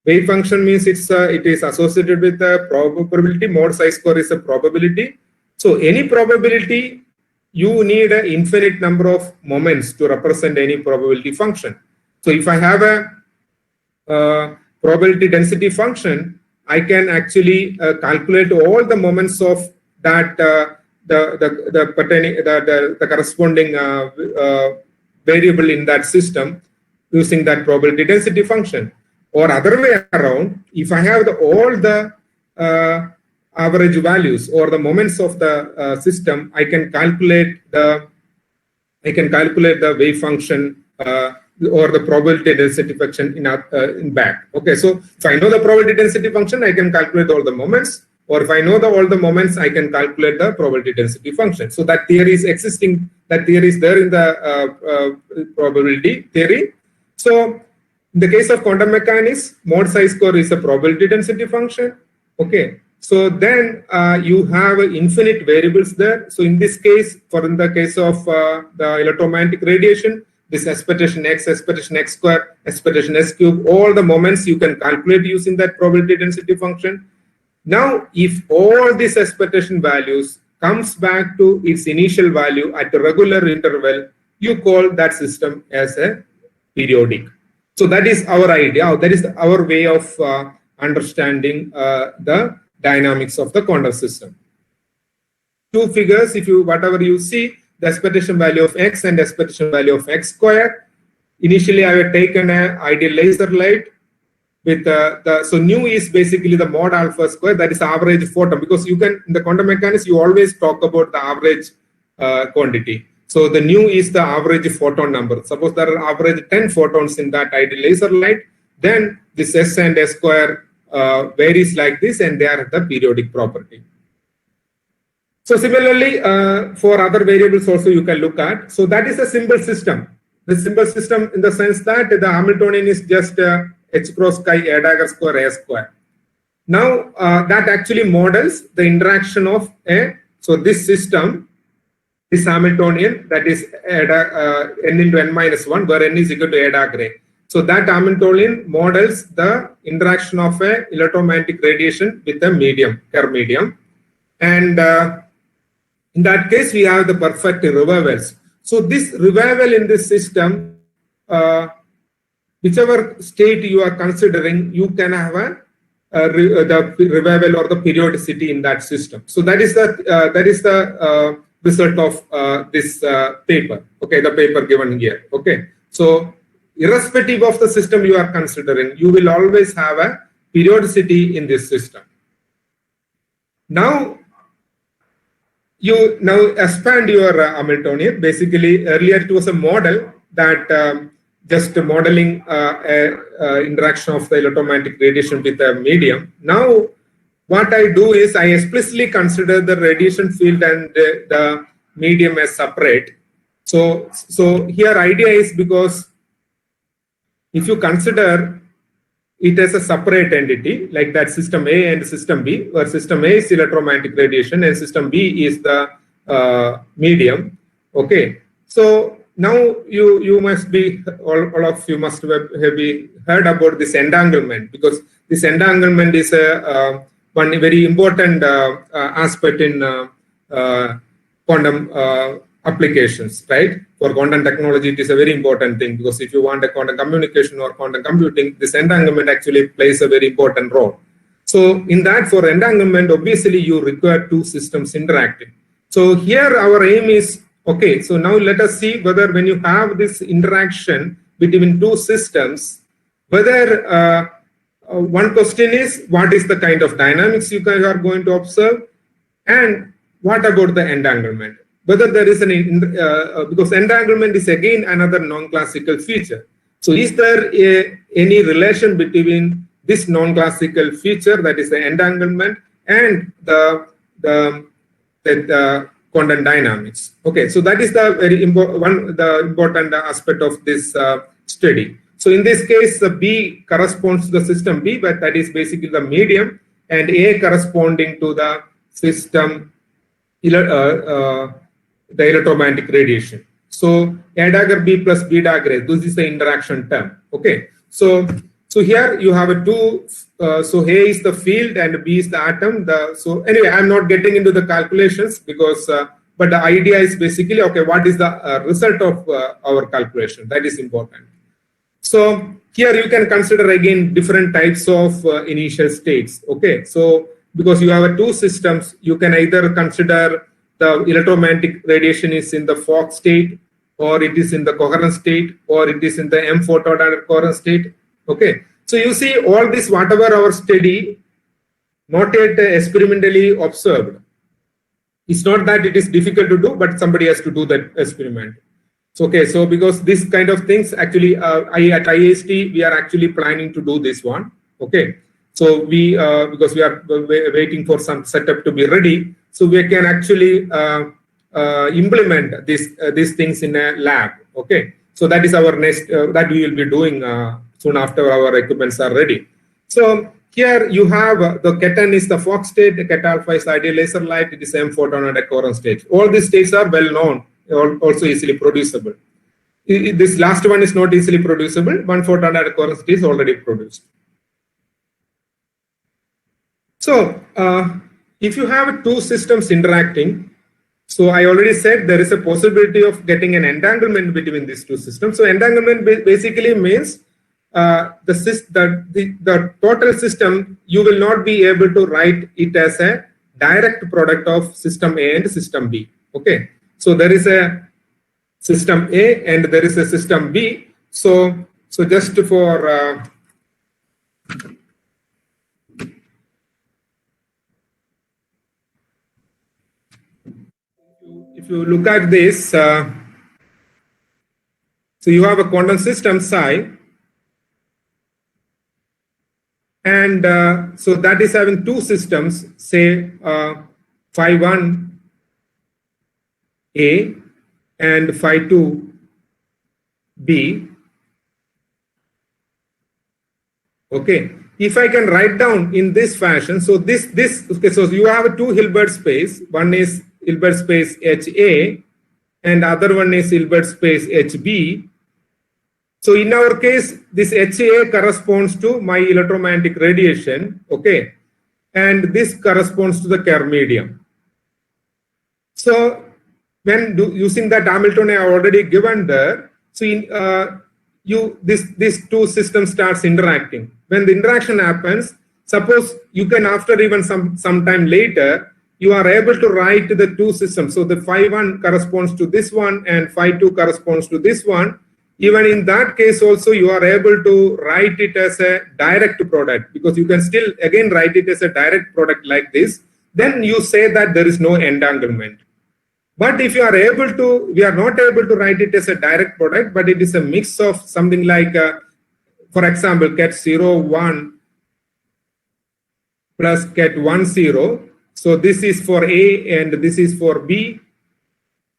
Wave function means it is associated with the probability. Mod psi square is a probability. So any probability, you need an infinite number of moments to represent any probability function. So if I have a probability density function, I can actually calculate all the moments of that the corresponding variable in that system using that probability density function. Or other way around, if I have all the average values or the moments of the system, I can calculate the wave function or the probability density function in back. Okay, so if I know the probability density function, I can calculate all the moments. Or if I know all the moments, I can calculate the probability density function. So that theory is existing. That theory is there in the probability theory. So in the case of quantum mechanics, mod psi square is a probability density function. Okay. So then you have infinite variables there. So in this case, in the case of the electromagnetic radiation, this expectation x square, expectation s cube, all the moments you can calculate using that probability density function. Now, if all these expectation values comes back to its initial value at a regular interval, you call that system as a periodic. So that is our idea. That is our way of understanding the dynamics of the quantum system. Two figures, whatever you see, the expectation value of x and expectation value of x square. Initially, I have taken an ideal laser light with so nu is basically the mod alpha square, that is average photon, because you can, in the quantum mechanics, you always talk about the average quantity. So the nu is the average photon number. Suppose there are average 10 photons in that ideal laser light, then this s and s square varies like this, and they are the periodic property. So similarly, for other variables also you can look at. So that is a simple system. The simple system in the sense that the Hamiltonian is just h cross chi a dagger square a square. Now that actually models the interaction of so this system, this Hamiltonian, that is n into n minus 1, where n is equal to a dagger a. So that Hamiltonian models the interaction of a electromagnetic radiation with a medium, Kerr medium. And in that case, we have the perfect revivals. So this revival in this system, whichever state you are considering, you can have the revival or the periodicity in that system. So that is the result of this paper. Okay, the paper given here. Okay, so irrespective of the system you are considering, you will always have a periodicity in this system. Now, you expand your Hamiltonian. Basically, earlier it was a model that just modeling interaction of the electromagnetic radiation with a medium. Now, what I do is I explicitly consider the radiation field and the medium as separate. So here idea is because if you consider it as a separate entity, like that system A and system B, where system A is electromagnetic radiation and system B is the medium. Okay, so now you must be, all of you must have heard about this entanglement, because this entanglement is one very important aspect in quantum applications, right? For quantum technology, it is a very important thing, because if you want a quantum communication or quantum computing, this entanglement actually plays a very important role. So in that, for entanglement, obviously you require two systems interacting. So here our aim is, okay, so now let us see whether when you have this interaction between two systems, whether one question is, what is the kind of dynamics you guys are going to observe, and what about the entanglement? Whether there is because entanglement is again another non-classical feature. So is there any relation between this non-classical feature, that is the entanglement, and the quantum dynamics? Okay, so that is the very important aspect of this study. So in this case, the B corresponds to the system B, but that is basically the medium, and A corresponding to the system, the electromagnetic radiation. So A dagger B plus B dagger A, this is the interaction term. Okay, so here you have a two. So A is the field and B is the atom. So anyway, I'm not getting into the calculations because, but the idea is basically, okay, what is the result of our calculation? That is important. So here you can consider again different types of initial states. Okay, so because you have two systems, you can either consider the electromagnetic radiation is in the Fock state, or it is in the coherent state, or it is in the M photodioid coherent state. Okay, so you see all this, whatever our study, not yet experimentally observed. It's not that it is difficult to do, but somebody has to do that experiment. So, okay, so because this kind of things actually, at IIST, we are actually planning to do this one. Okay, so we, because we are waiting for some setup to be ready, so we can actually implement these things in a lab. Okay, so that is our next, that we will be doing soon after our equipments are ready. So here you have the Ketan is the Fock state, the Ket alpha is ideal laser light, it is M photon and a coherent state. All these states are well known, also easily producible. This last one is not easily producible. One photon and a coherent state is already produced. So if you have two systems interacting, so I already said there is a possibility of getting an entanglement between these two systems. So entanglement basically means the total system, you will not be able to write it as a direct product of system A and system B. Okay, so there is a system A and there is a system B. So just for if you look at this, so you have a quantum system psi, and so that is having two systems, say phi 1 A and phi 2 B. Okay, if I can write down in this fashion, so this okay, so you have two Hilbert space. One is Hilbert space HA and other one is Hilbert space HB. So in our case, this HA corresponds to my electromagnetic radiation, okay, and this corresponds to the Kerr medium. So when using that Hamilton I already given there, so in, these two systems starts interacting. When the interaction happens, suppose you can, after even some time later, you are able to write the two systems. So the phi 1 corresponds to this one and phi 2 corresponds to this one. Even in that case also, you are able to write it as a direct product, because you can still again write it as a direct product like this. Then you say that there is no entanglement. But if you are able to, we are not able to write it as a direct product, but it is a mix of something like, for example, Ket 0, 1 plus Ket 1, 0. So this is for A and this is for B.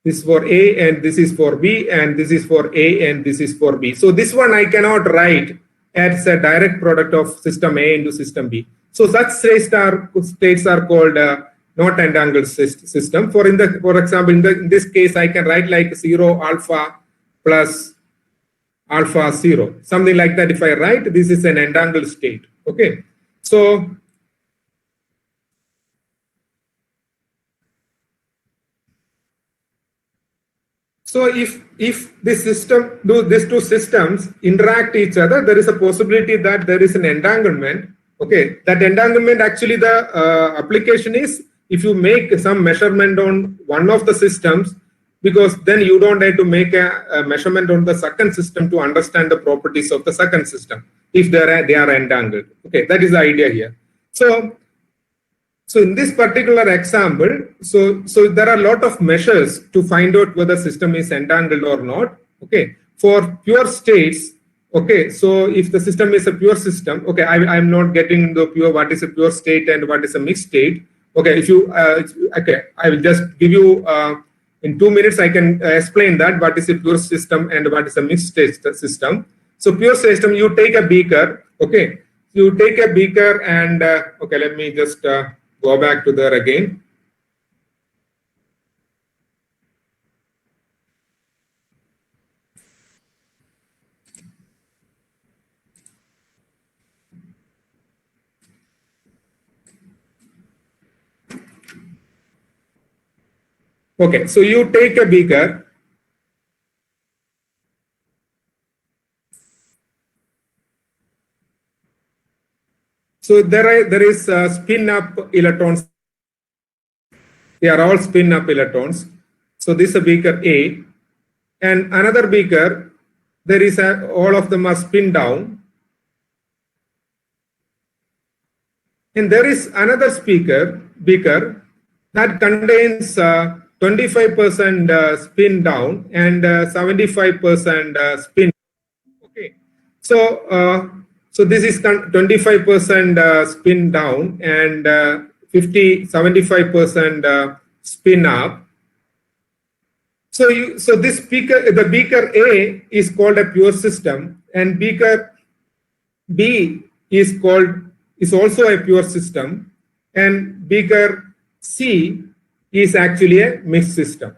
This is for A and this is for B, and this is for A and this is for B. So this one I cannot write as a direct product of system A into system B. So such states are called not entangled system. For example, in this case, I can write like 0 alpha plus alpha 0, something like that. If I write, this is an entangled state. Okay, so if this system, these two systems interact each other, there is a possibility that there is an entanglement. Okay, that entanglement actually the application is if you make some measurement on one of the systems, because then you don't have to make a measurement on the second system to understand the properties of the second system if they are entangled. Okay, that is the idea here. So in this particular example, so there are a lot of measures to find out whether system is entangled or not. Okay, for pure states. Okay, so if the system is a pure system, okay, I'm not getting the pure, what is a pure state and what is a mixed state. Okay, if you, okay, I will just give you, in 2 minutes, I can explain that what is a pure system and what is a mixed state system. So pure system, you take a beaker, okay, you take a beaker and, okay, let me just go back to there again. Okay, so you take a beaker. So there is spin up electrons. They are all spin up electrons. So this is a beaker A, and another beaker, there is all of them are spin down. And there is another beaker that contains 25% spin down and 75% spin. Okay, so this is 25% spin down and 75% spin up. So this the beaker A is called a pure system, and beaker B is also a pure system, and beaker C is actually a mixed system.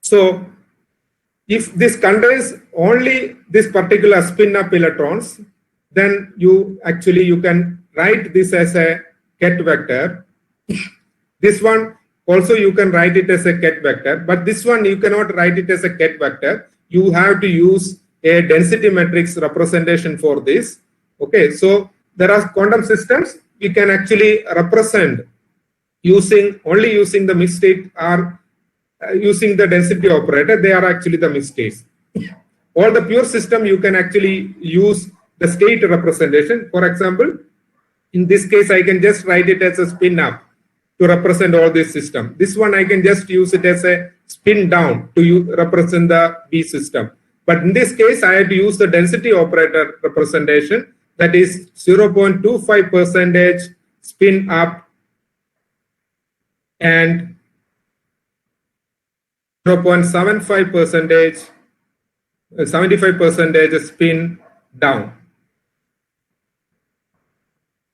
So if this contains only this particular spin up electrons, then you can write this as a ket vector. This one also you can write it as a ket vector, but this one you cannot write it as a ket vector. You have to use a density matrix representation for this. Okay, so there are quantum systems we can actually represent only using the mixed state or using the density operator. They are actually the mixed states. All the pure system you can actually use the state representation. For example, in this case, I can just write it as a spin up to represent all this system. This one I can just use it as a spin down to represent the B system. But in this case, I have to use the density operator representation, that is 0.25% spin up and 75% spin down.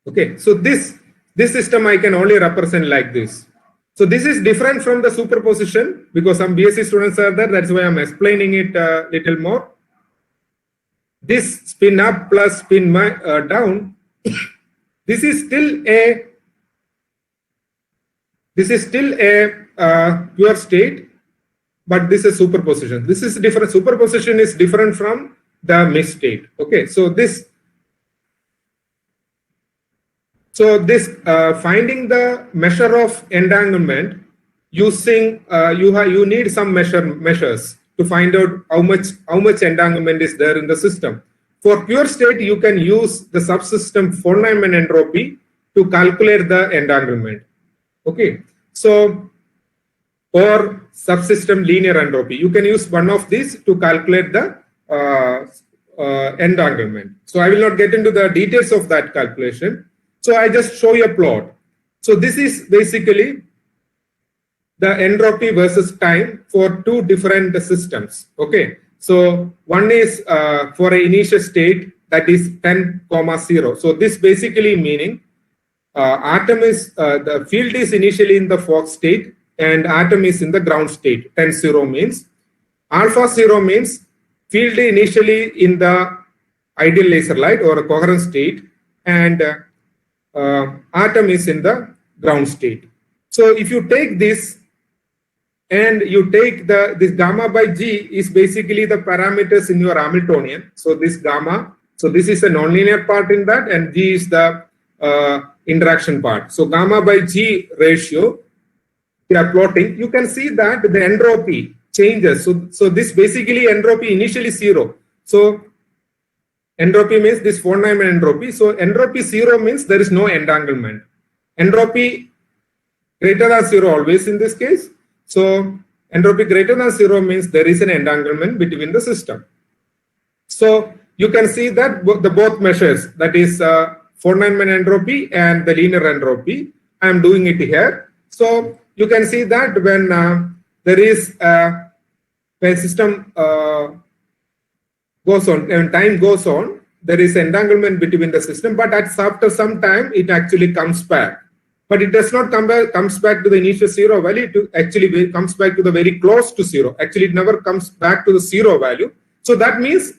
Okay, so this system I can only represent like this. So this is different from the superposition because some BSc students are there. That's why I'm explaining it a little more. This spin up plus spin down, this is still a pure state, but this is superposition. This is different. Superposition is different from the mixed state. Okay, so finding the measure of entanglement using you need some measures to find out how much entanglement is there in the system. For pure state, you can use the subsystem von Neumann entropy to calculate the entanglement. Okay, so or subsystem linear entropy, you can use one of these to calculate the entanglement. So I will not get into the details of that calculation. So I just show you a plot. So this is basically the entropy versus time for two different systems. Okay, so one is for an initial state that is 10,0. So this basically meaning atom is the field is initially in the Fock state and atom is in the ground state. 10,0 means alpha 0 means field initially in the ideal laser light or a coherent state, and atom is in the ground state. So if you take this and you take this gamma by G is basically the parameters in your Hamiltonian. So this gamma, so this is a nonlinear part in that, and G is the interaction part. So gamma by G ratio, we are plotting. You can see that the entropy changes. So this basically entropy initially 0. So entropy means this von Neumann entropy. So entropy 0 means there is no entanglement. Entropy greater than 0 always in this case. So entropy greater than 0 means there is an entanglement between the system. So you can see that the both measures, that is von Neumann entropy and the linear entropy, I am doing it here. So you can see that when there is when system goes on, when time goes on, there is entanglement between the system, but after some time it actually comes back. But it does not comes back to the initial 0 value. It actually comes back to the very close to 0. Actually, it never comes back to the 0 value. So that means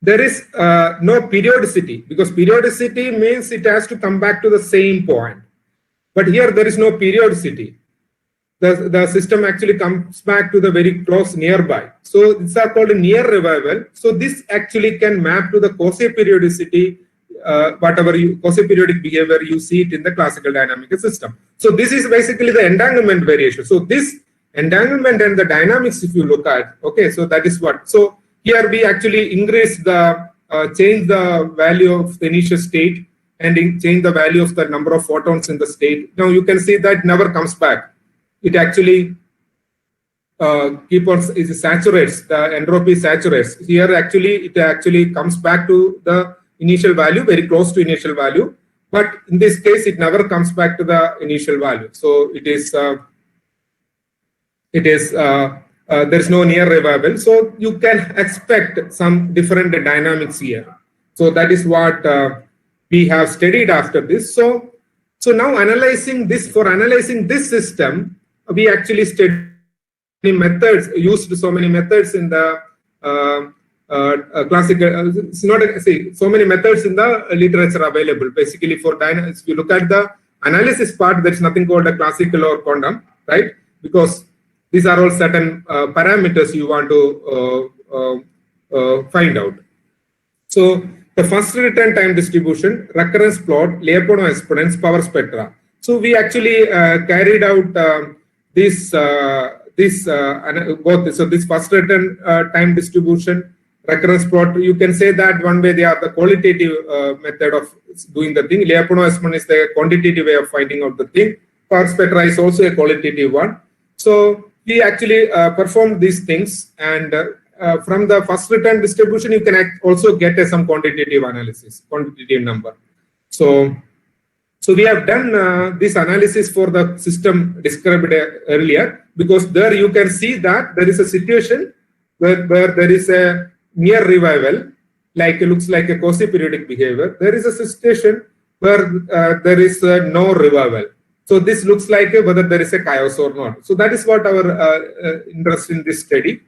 there is no periodicity, because periodicity means it has to come back to the same point. But here there is no periodicity. The system actually comes back to the very close nearby. So these are called a near revival. So this actually can map to the quasi-periodicity whatever quasi-periodic behavior you see it in the classical dynamic system. So this is basically the entanglement variation. So this entanglement and the dynamics, if you look at, okay, so that is what. So here we actually increase the, change the value of the initial state and change the value of the number of photons in the state. Now you can see that never comes back. It actually saturates, the entropy saturates. Here actually, it actually comes back to the initial value, very close to initial value. But in this case, it never comes back to the initial value. So it is, there is no near revival. So you can expect some different dynamics here. So that is what we have studied after this. So now analyzing this, for analyzing this system, we actually studied methods, used so many methods in the classical, it's not so many methods in the literature available. Basically for dynamics, if you look at the analysis part, there is nothing called a classical or quantum, right? Because these are all certain parameters you want to find out. So the first return time distribution, recurrence plot, Lyapunov exponents, power spectra. So we actually carried out this first return time distribution, recurrence plot. You can say that one way they are the qualitative method of doing the thing. Lyapunov exponent is the quantitative way of finding out the thing. Power spectra is also a qualitative one. So we actually performed these things, and from the first return distribution, you can also get some quantitative analysis, quantitative number. So we have done this analysis for the system described earlier, because there you can see that there is a situation where there is a near revival, like it looks like a quasi-periodic behavior. There is a situation where there is no revival. So this looks like whether there is a chaos or not. So that is what our interest in this study.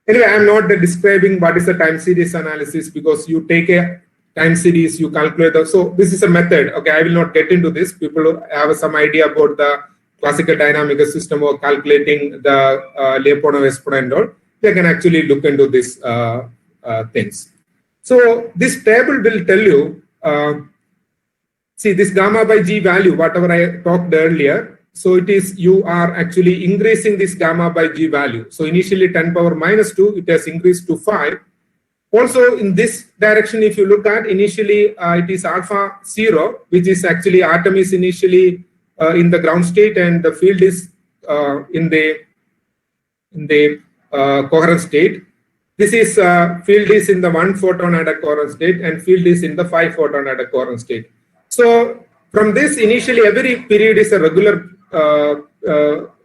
Anyway, I am not describing what is the time series analysis, because you take a time series, you calculate. So this is a method. Okay, I will not get into this. People have some idea about the classical dynamic system or calculating the Lyapunov exponent, or they can actually look into these things. So this table will tell you, see this gamma by G value, whatever I talked earlier. So it is, you are actually increasing this gamma by G value. So initially 10 power minus 2, it has increased to 5. Also in this direction, if you look at initially, it is alpha 0, which is actually atom is initially in the ground state and the field is in the coherent state. This is field is in the 1 photon at a coherent state and field is in the 5 photon at a coherent state. So from this, initially every period is a regular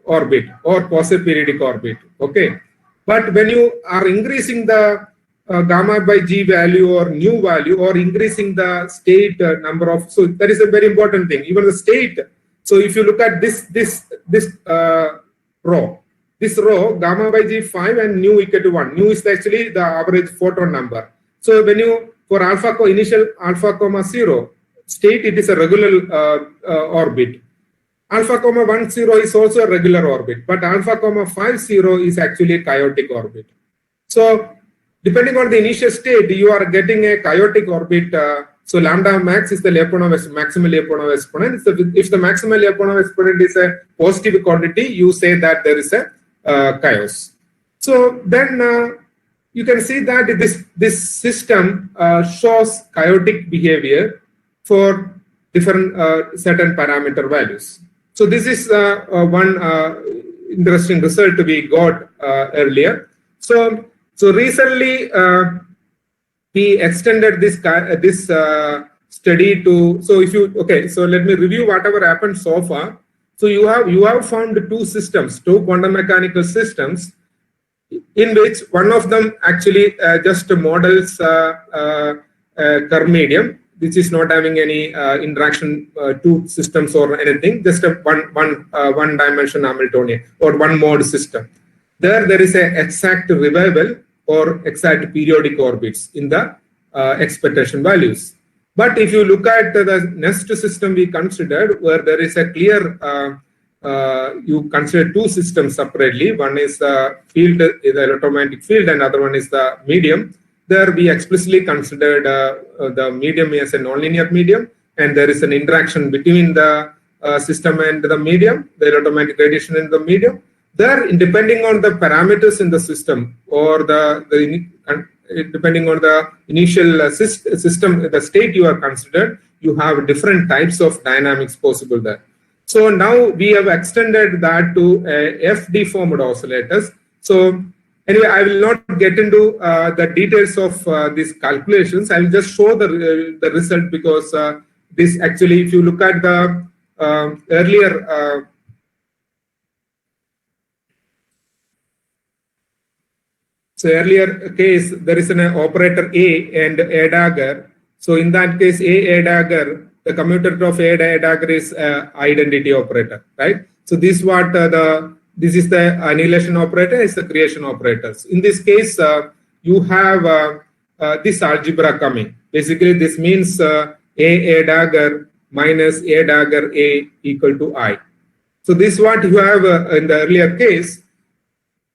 orbit or quasi-periodic orbit. Okay, but when you are increasing the gamma by G value or nu value, or increasing the state number of, so that is a very important thing. Even the state. So if you look at this row, gamma by G 5 and nu equal to 1. Nu is actually the average photon number. So when you, for alpha initial alpha comma 0 state, it is a regular orbit. Alpha comma 1 0 is also a regular orbit, but alpha comma 5 0 is actually a chaotic orbit. So depending on the initial state, you are getting a chaotic orbit. So lambda max is the maximal Lyapunov exponent. So if the maximal Lyapunov exponent is a positive quantity, you say that there is a chaos. So then you can see that this system shows chaotic behavior for different certain parameter values. So this is one interesting result we got earlier. So recently we extended this study to, so if you, okay, so let me review whatever happened so far. So you have found two quantum mechanical systems, in which one of them actually just models curve medium, which is not having any interaction two systems or anything, just a one dimension Hamiltonian or one mode system. There is an exact revival or exact periodic orbits in the expectation values. But if you look at the next system we considered, where there is a clear, you consider two systems separately. One is the field, the electromagnetic field, and other one is the medium. there we explicitly considered the medium as a nonlinear medium, and there is an interaction between the system and the medium, the electromagnetic radiation in the medium. There, depending on the parameters in the system or depending on the initial system, the state you are considered, you have different types of dynamics possible there. So now we have extended that to F-deformed oscillators. So anyway, I will not get into the details of these calculations. I will just show the result, because this actually, if you look at the earlier case, there is an operator A and A dagger. So in that case, A dagger, the commutator of A dagger is identity operator, right? So this is what this is the annihilation operator, is the creation operators. In this case, you have this algebra coming. Basically, this means A dagger minus A dagger A equal to I. So this is what you have in the earlier case.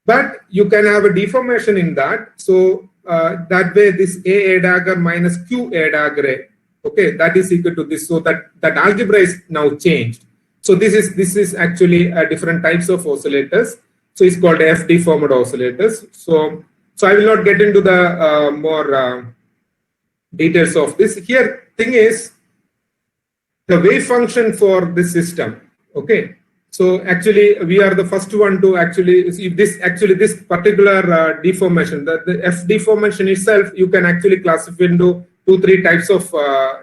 But you can have a deformation in that. So that way, this A dagger minus Q A dagger A, okay, that is equal to this. So that algebra is now changed. So this is actually different types of oscillators. So it's called F deformed oscillators. So I will not get into the more details of this. Here, thing is the wave function for this system. Okay. So actually, we are the first one to actually see this particular deformation. The F deformation itself, you can actually classify into 2-3 types of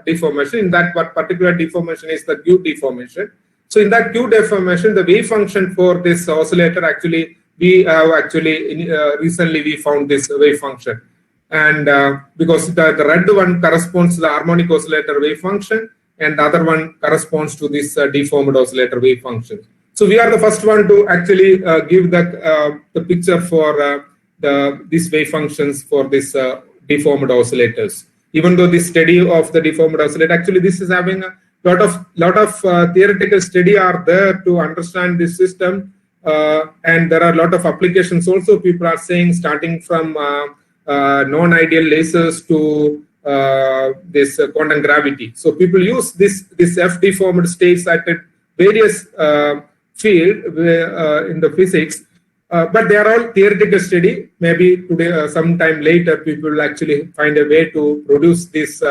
deformation. In that particular deformation is the Q deformation. So in that Q deformation, the wave function for this oscillator, actually, we have recently we found this wave function, and because the red one corresponds to the harmonic oscillator wave function, and the other one corresponds to this deformed oscillator wave function. So we are the first one to actually give the picture for these wave functions for this deformed oscillators. Even though this study of the deformed oscillator, actually this is having a lot of theoretical study are there to understand this system, and there are a lot of applications also. People are saying, starting from non-ideal lasers to this quantum gravity. So people use this F deformed states at various field in the physics, but they are all theoretical study. Maybe today, sometime later, people will actually find a way to produce these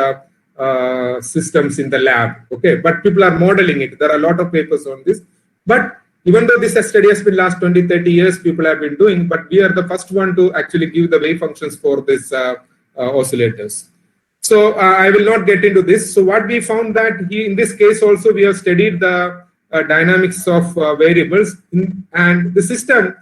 systems in the lab. Okay, but people are modeling it. There are a lot of papers on this. But even though this study has been last 20-30 years, people have been doing, but we are the first one to actually give the wave functions for this oscillators. So I will not get into this. So what we found that in this case also, we have studied the dynamics of variables, and the system,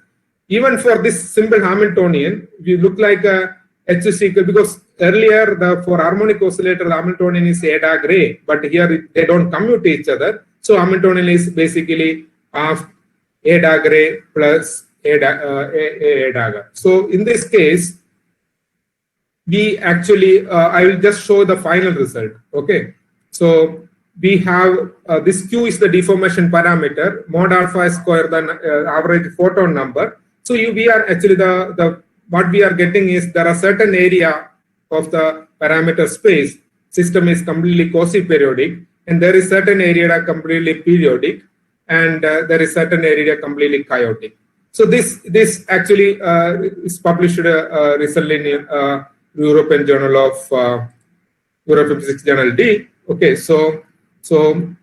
even for this simple Hamiltonian, we look like a H is equal, because earlier for harmonic oscillator, the Hamiltonian is A dagger A, but here they don't commute each other. So Hamiltonian is basically half A dagger A plus A dagger. So in this case, we actually, I will just show the final result. Okay, so we have this Q is the deformation parameter, mod alpha square the average photon number. So we are actually what we are getting is there are certain area of the parameter space. System is completely quasi-periodic, and there is certain area completely periodic, and there is certain area completely chaotic. So this actually is published recently in European Journal of European Physics Journal D. Okay, so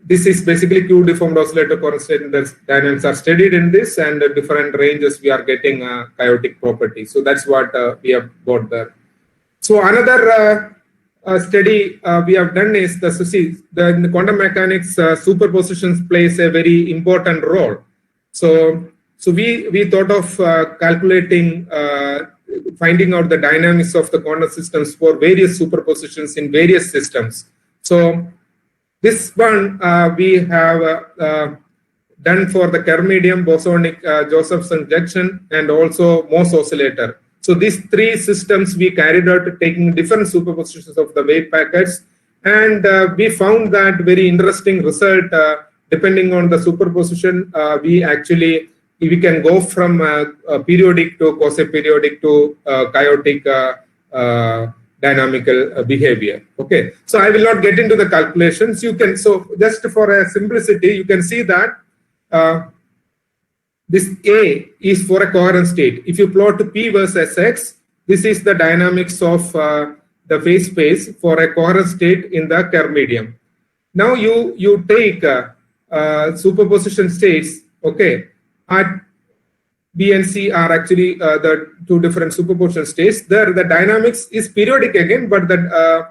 this is basically Q deformed oscillator constant dynamics are studied in this, and different ranges we are getting chaotic properties. So that's what we have got there. So another study we have done is the quantum mechanics superpositions plays a very important role. So we thought of calculating, finding out the dynamics of the quantum systems for various superpositions in various systems. So this one we have done for the Kerr-medium, bosonic Josephson junction, and also Morse oscillator. So these three systems we carried out taking different superpositions of the wave packets, and we found that very interesting result. Depending on the superposition, we can go from periodic to quasi-periodic to chaotic dynamical behavior. Okay, so I will not get into the calculations. You can, so just for a simplicity, you can see that this A is for a coherent state. If you plot P versus X, this is the dynamics of the phase space for a coherent state in the curve medium. Now you take superposition states, okay, at B and C are actually the two different superposition states. There the dynamics is periodic again, but that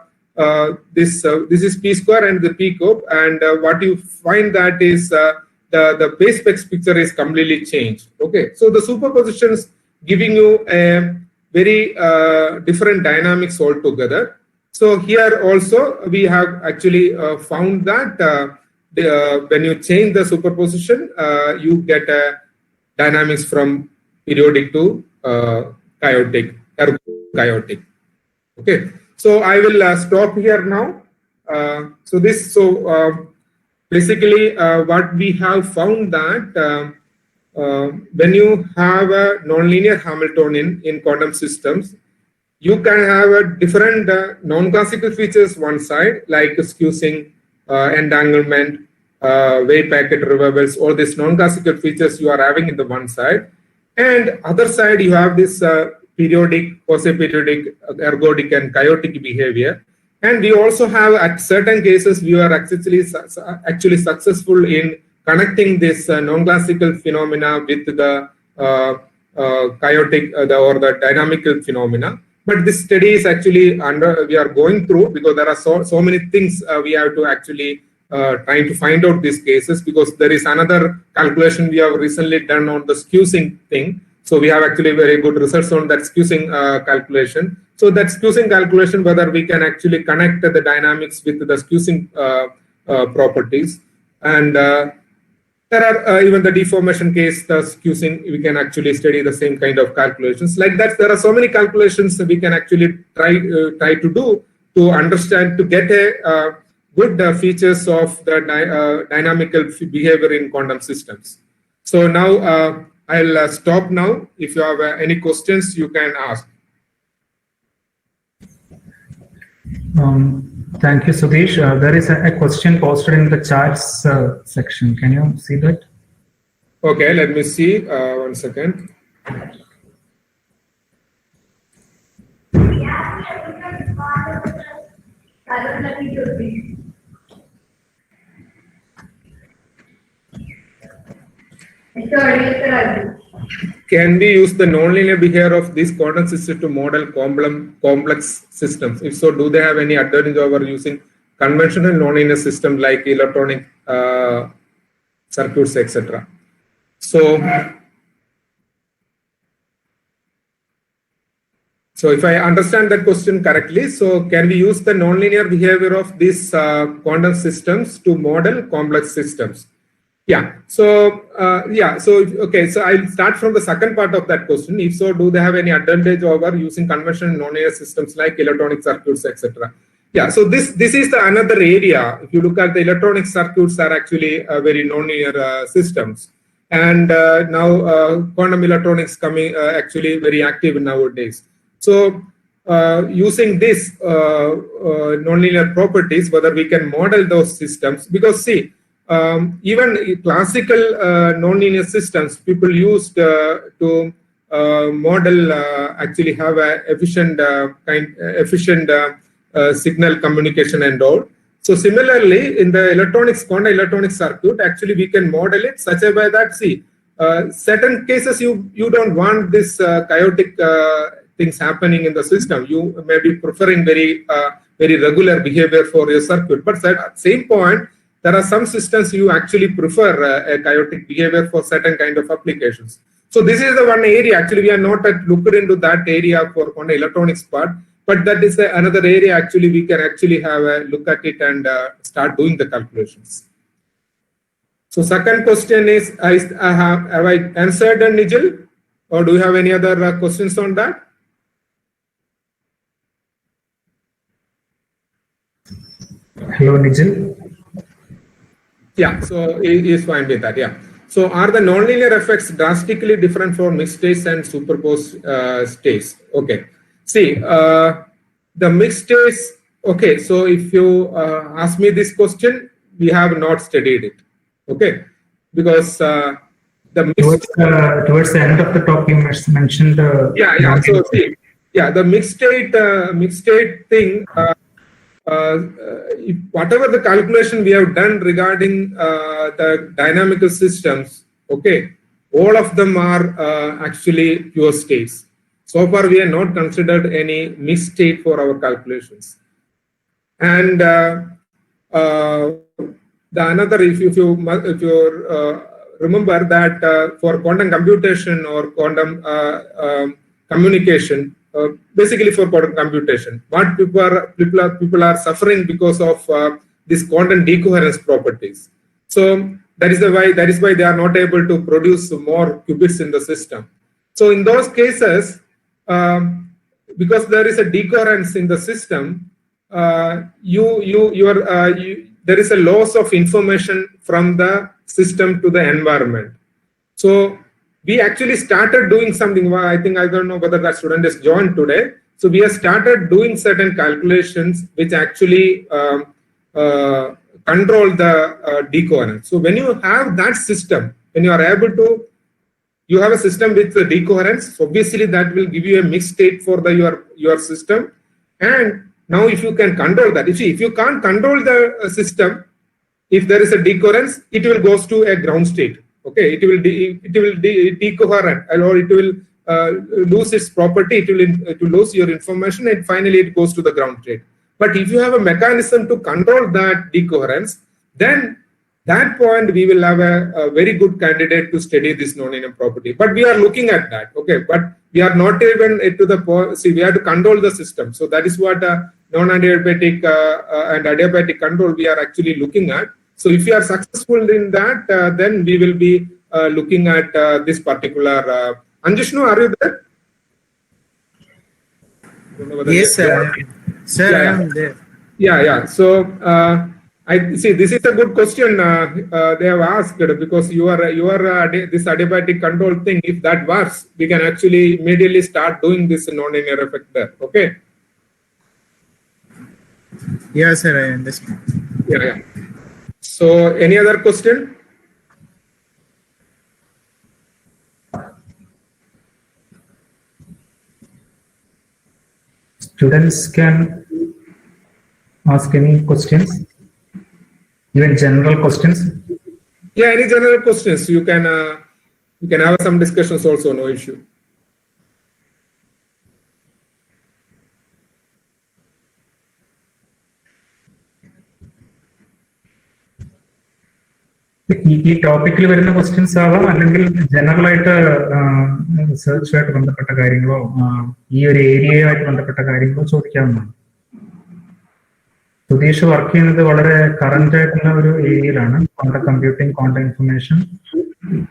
this is P square and the P curve, and what you find that is the base specs picture is completely changed. Okay, so the superpositions giving you a very different dynamics altogether. So here also we have actually found that when you change the superposition, you get a dynamics from periodic to chaotic, ergo-chaotic. Okay, so I will stop here now. Basically, what we have found that when you have a nonlinear Hamiltonian in quantum systems, you can have a different non-classical features one side, like squeezing, entanglement, wave packet reversals, all these non-classical features you are having in the one side, and other side you have this periodic, quasi-periodic, ergodic and chaotic behavior. And we also have at certain cases we are actually successful in connecting this non-classical phenomena with the chaotic or the dynamical phenomena. But this study is actually we are going through, because there are so many things we have to actually trying to find out these cases, because there is another calculation we have recently done on the squeezing thing. So we have actually very good results on that squeezing calculation. So that squeezing calculation, whether we can actually connect the dynamics with the squeezing properties, and there are even the deformation case, the squeezing, we can actually study the same kind of calculations. Like that, there are so many calculations that we can actually try to do to understand, to get a good features of the dynamical behavior in quantum systems. So now I'll stop now. If you have any questions, you can ask. Thank you, Sudheesh. There is a question posted in the chats section. Can you see that? Okay, let me see. 1 second. Can we use the nonlinear behavior of these quantum systems to model complex systems? If so, do they have any advantage over using conventional nonlinear systems like electronic circuits, etc.? So if I understand that question correctly, so can we use the nonlinear behavior of these quantum systems to model complex systems? Yeah. So okay. So I'll start from the second part of that question. If so, do they have any advantage over using conventional nonlinear systems like electronic circuits, etc.? Yeah. So this is the another area. If you look at the electronic circuits, are actually very nonlinear systems, and now quantum electronics coming actually very active nowadays. So using this nonlinear properties, whether we can model those systems, because see. Even classical nonlinear systems, people used to model actually have a efficient signal communication and all. So similarly, in the quantum electronic circuit, actually we can model it such a way that certain cases you don't want this chaotic things happening in the system. You may be preferring very regular behavior for your circuit, but at the same point, there are some systems you actually prefer a chaotic behavior for certain kind of applications. So this is the one area. Actually, we are not looked into that area for quantum electronics part, but that is another area. Actually, we can actually have a look at it and start doing the calculations. So second question is, have I answered, Nigel, or do you have any other questions on that? Hello, Nigel. Yeah, so he is fine with that. Yeah. So are the nonlinear effects drastically different for mixed states and superposed states? Okay. See, the mixed states, okay, so if you ask me this question, we have not studied it, okay, because the mixed towards the end of the talk, you mentioned so see, the mixed state thing, if whatever the calculation we have done regarding the dynamical systems, okay, all of them are actually pure states. So far, we have not considered any mixed state for our calculations. And the another, if you remember that for quantum computation or quantum communication, basically for quantum computation, what people are suffering because of this quantum decoherence properties. So that is why they are not able to produce more qubits in the system. So in those cases, because there is a decoherence in the system, there is a loss of information from the system to the environment. So we actually started doing something. I don't know whether that student is joined today. So we have started doing certain calculations which actually control the decoherence. So when you have that system, when you are able to, you have a system with the decoherence, obviously that will give you a mixed state for your system. And now if you can control that, if you can't control the system, if there is a decoherence, it will goes to a ground state. Okay, it will decoherent, or it will lose its property. It will lose your information, and finally it goes to the ground state. But if you have a mechanism to control that decoherence, then that point we will have a very good candidate to study this nonlinear property. But we are looking at that. Okay, but we are not even to the point. See, we have to control the system. So that is what non-adiabatic and adiabatic control we are actually looking at. So if you are successful in that, then we will be looking at this particular. Anjishnu, are you there? Yes, sir. Sir, I am there. Yeah. So I see this is a good question they have asked, because your this adiabatic control thing, if that works, we can actually immediately start doing this nonlinear effect there. Okay. Yeah, sir, I understand. Yeah. So any other question? Students can ask any questions, even general questions. Yeah, any general questions you can have some discussions also, no issue. ഈ ടോപ്പിക്കിൽ വരുന്ന questions ആവാം, അല്ലെങ്കിൽ general ആയിട്ട് റിസർച്ചുമായിട്ട് ബന്ധപ്പെട്ട കാര്യങ്ങളോ ഈ ഒരു ഏരിയയുമായിട്ട് ബന്ധപ്പെട്ട കാര്യങ്ങളോ ചോദിക്കാവുന്നതാണ്. സുധീഷ് വർക്ക് ചെയ്യുന്നത് വളരെ കറന്റ് ആയിട്ടുള്ള ഒരു ഏരിയയിലാണ്, ക്വാണ്ടം കമ്പ്യൂട്ടിംഗ്, ക്വാണ്ടം ഇൻഫർമേഷൻ,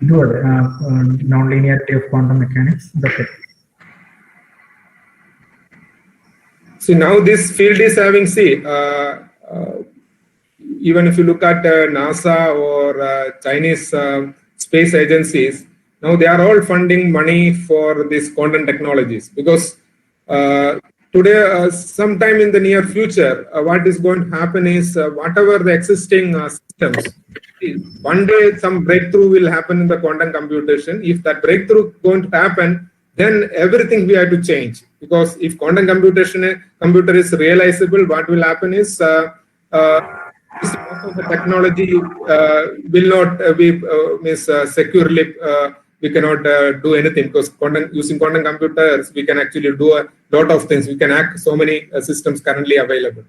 ഇതും അതെ, non linearity of quantum mechanics, ഇതൊക്കെ. So now this field is having, even if you look at NASA or Chinese space agencies, now they are all funding money for these quantum technologies, because today, sometime in the near future, what is going to happen is whatever the existing systems, one day some breakthrough will happen in the quantum computation. If that breakthrough going to happen, then everything we have to change, because if quantum computer is realizable, what will happen is most of the technology will not be securely. We cannot do anything, because using quantum computers, we can actually do a lot of things. We can hack so many systems currently available.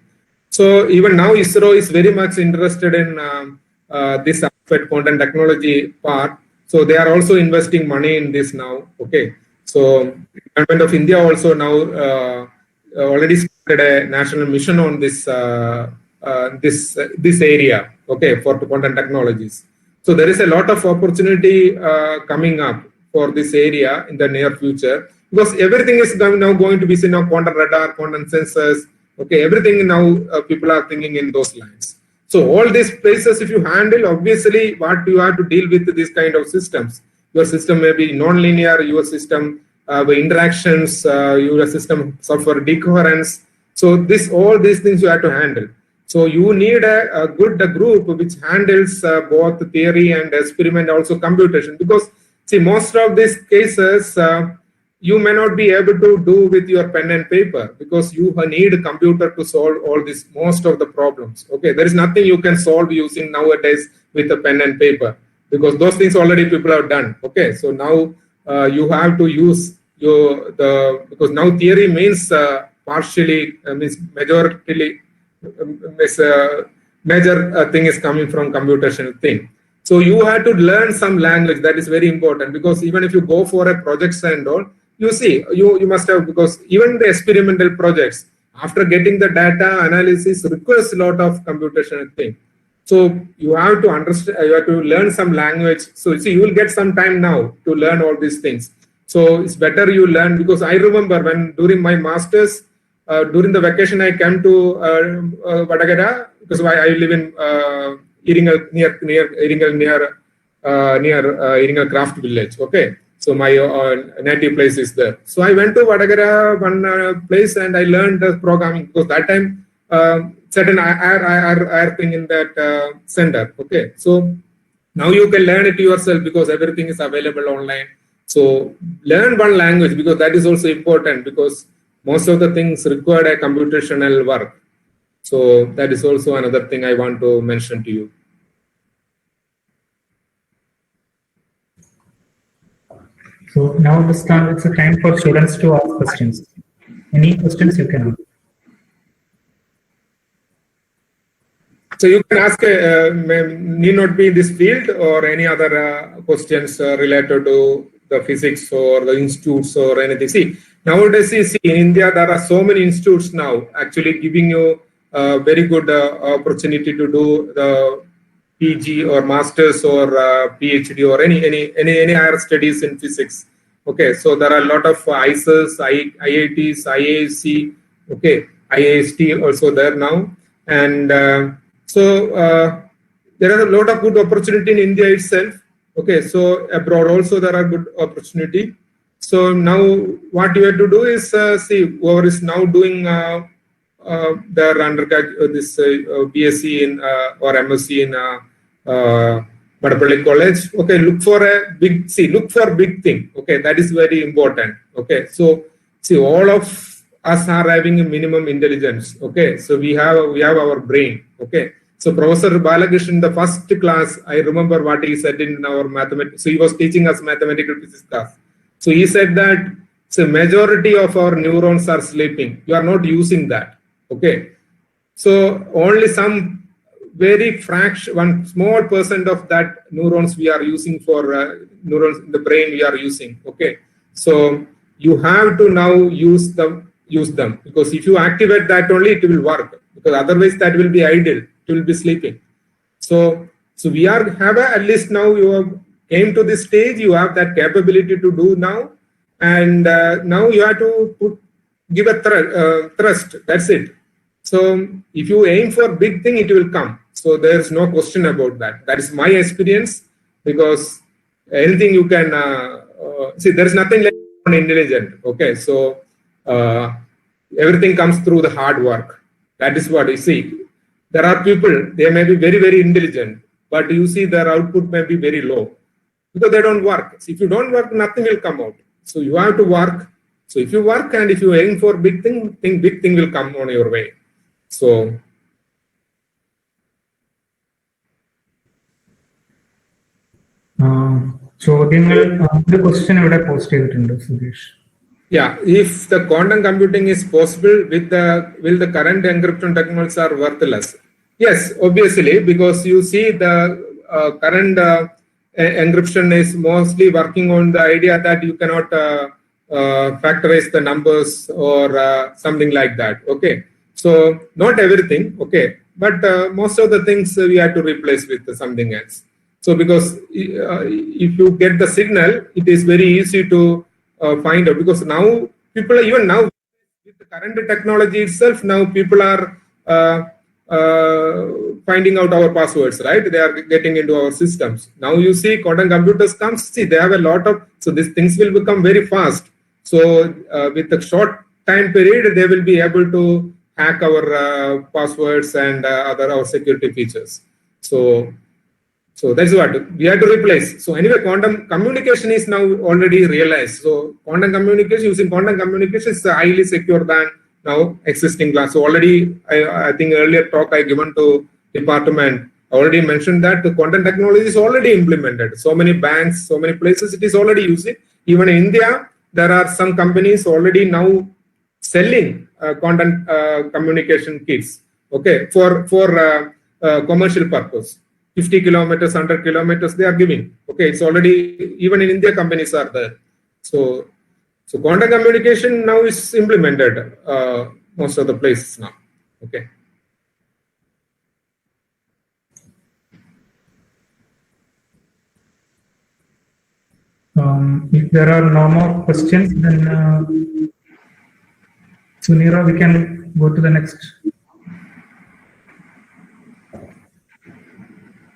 So even now, ISRO is very much interested in this aspect, quantum technology part. So they are also investing money in this now. Okay. So government of India also now already started a national mission on this area. Okay, for quantum technologies. So there is a lot of opportunity coming up for this area in the near future, because everything is now going to be seen on quantum radar, quantum sensors. Okay, everything now people are thinking in those lines. So all these places, if you handle, obviously what you have to deal with these kind of systems. Your system may be non-linear, your system interactions, your system suffer decoherence. So all these things you have to handle. So you need a good group which handles both theory and experiment, also computation, because see, most of these cases you may not be able to do with your pen and paper, because you need a computer to solve all this, most of the problems. Okay, there is nothing you can solve using nowadays with a pen and paper, because those things already people have done. Okay, so now you have to use because now theory means partially means majorly major thing is coming from computational thing. So you have to learn some language. That is very important, because even if you go for a projects and all, you see, you must have, because even the experimental projects, after getting the data analysis requires a lot of computational thing. So you have to understand, you have to learn some language. So see, you will get some time now to learn all these things. So it's better you learn, because I remember when during my masters, during the vacation, I came to Vadakara, because I live in Iringal, near Iringal Craft Village. Okay, so my native place is there. So I went to Vadakara, one place, and I learned programming, because that time certain IR thing in that center. Okay, so now you can learn it yourself, because everything is available online. So learn one language, because that is also important, because most of the things require a computational work. So that is also another thing I want to mention to you. So now it's a time for students to ask questions. Any questions you can ask. So you can ask, need not be in this field, or any other questions related to the physics or the institutes or anything. See, nowadays, see, in India, there are so many institutes now actually giving you a very good opportunity to do the PG or masters or PhD or any higher studies in physics. Okay, so there are a lot of IIST, IITs, IISC, okay, IIST also there now, and so there are a lot of good opportunity in India itself. Okay, so abroad also there are good opportunity. So now what you have to do is see whoever is now doing their undergraduate this BSc in or MSc in Madappally College. Okay, look for big thing. Okay, that is very important. Okay, so see, all of us are having a minimum intelligence. Okay, so we have our brain. Okay. So Professor Balakrishnan, in the first class, I remember what he said in our mathematics. So he was teaching us mathematical physics class. So he said that the majority of our neurons are sleeping. You are not using that. Okay. So only some very one small percent of that neurons we are using for neurons in the brain we are using. Okay. So you have to now use them, because if you activate that only, it will work, because otherwise that will be idle. It will be sleeping. So we have at least now you have came to this stage, you have that capability to do now, and now you have to give a thrust. That's it. So if you aim for big thing, it will come. So there's no question about that. That is my experience, because anything you can see, there is nothing like intelligent. Okay, so everything comes through the hard work. That is what you see. There are people, they may be very, very intelligent, but you see their output may be very low, because they don't work. So if you don't work, nothing will come out. So you have to work. So if you work and if you aim for big thing will come on your way. So the question ഇവിടെ post ചെയ്തിട്ടുണ്ട് Sudheesh. Yeah, if the quantum computing is possible will the current encryption technologies are worthless? Yes, obviously, because you see the current encryption is mostly working on the idea that you cannot factorize the numbers or something like that. Okay, so not everything. Okay, but most of the things we have to replace with something else. So because if you get the signal, it is very easy to find out, because now people are, even now with the current technology itself, now people are finding out our passwords, right? They are getting into our systems. Now you see quantum computers comes, see they have a lot of, so these things will become very fast. So with a short time period, they will be able to hack our passwords and other our security features. So that's what we have to replace. So anyway, quantum communication is now already realized. So quantum communication, using quantum communication is highly secure than now existing glass. So already, I think earlier talk I given to department, I already mentioned that the quantum technology is already implemented. So many banks, so many places it is already using. Even in India, there are some companies already now selling quantum communication kits, okay, for commercial purpose. 50 kilometers, 100 kilometers, they are giving. Okay, it's already, even in India, companies are there. So quantum communication now is implemented most of the places now. Okay. If there are no more questions, then Sunira, we can go to the next.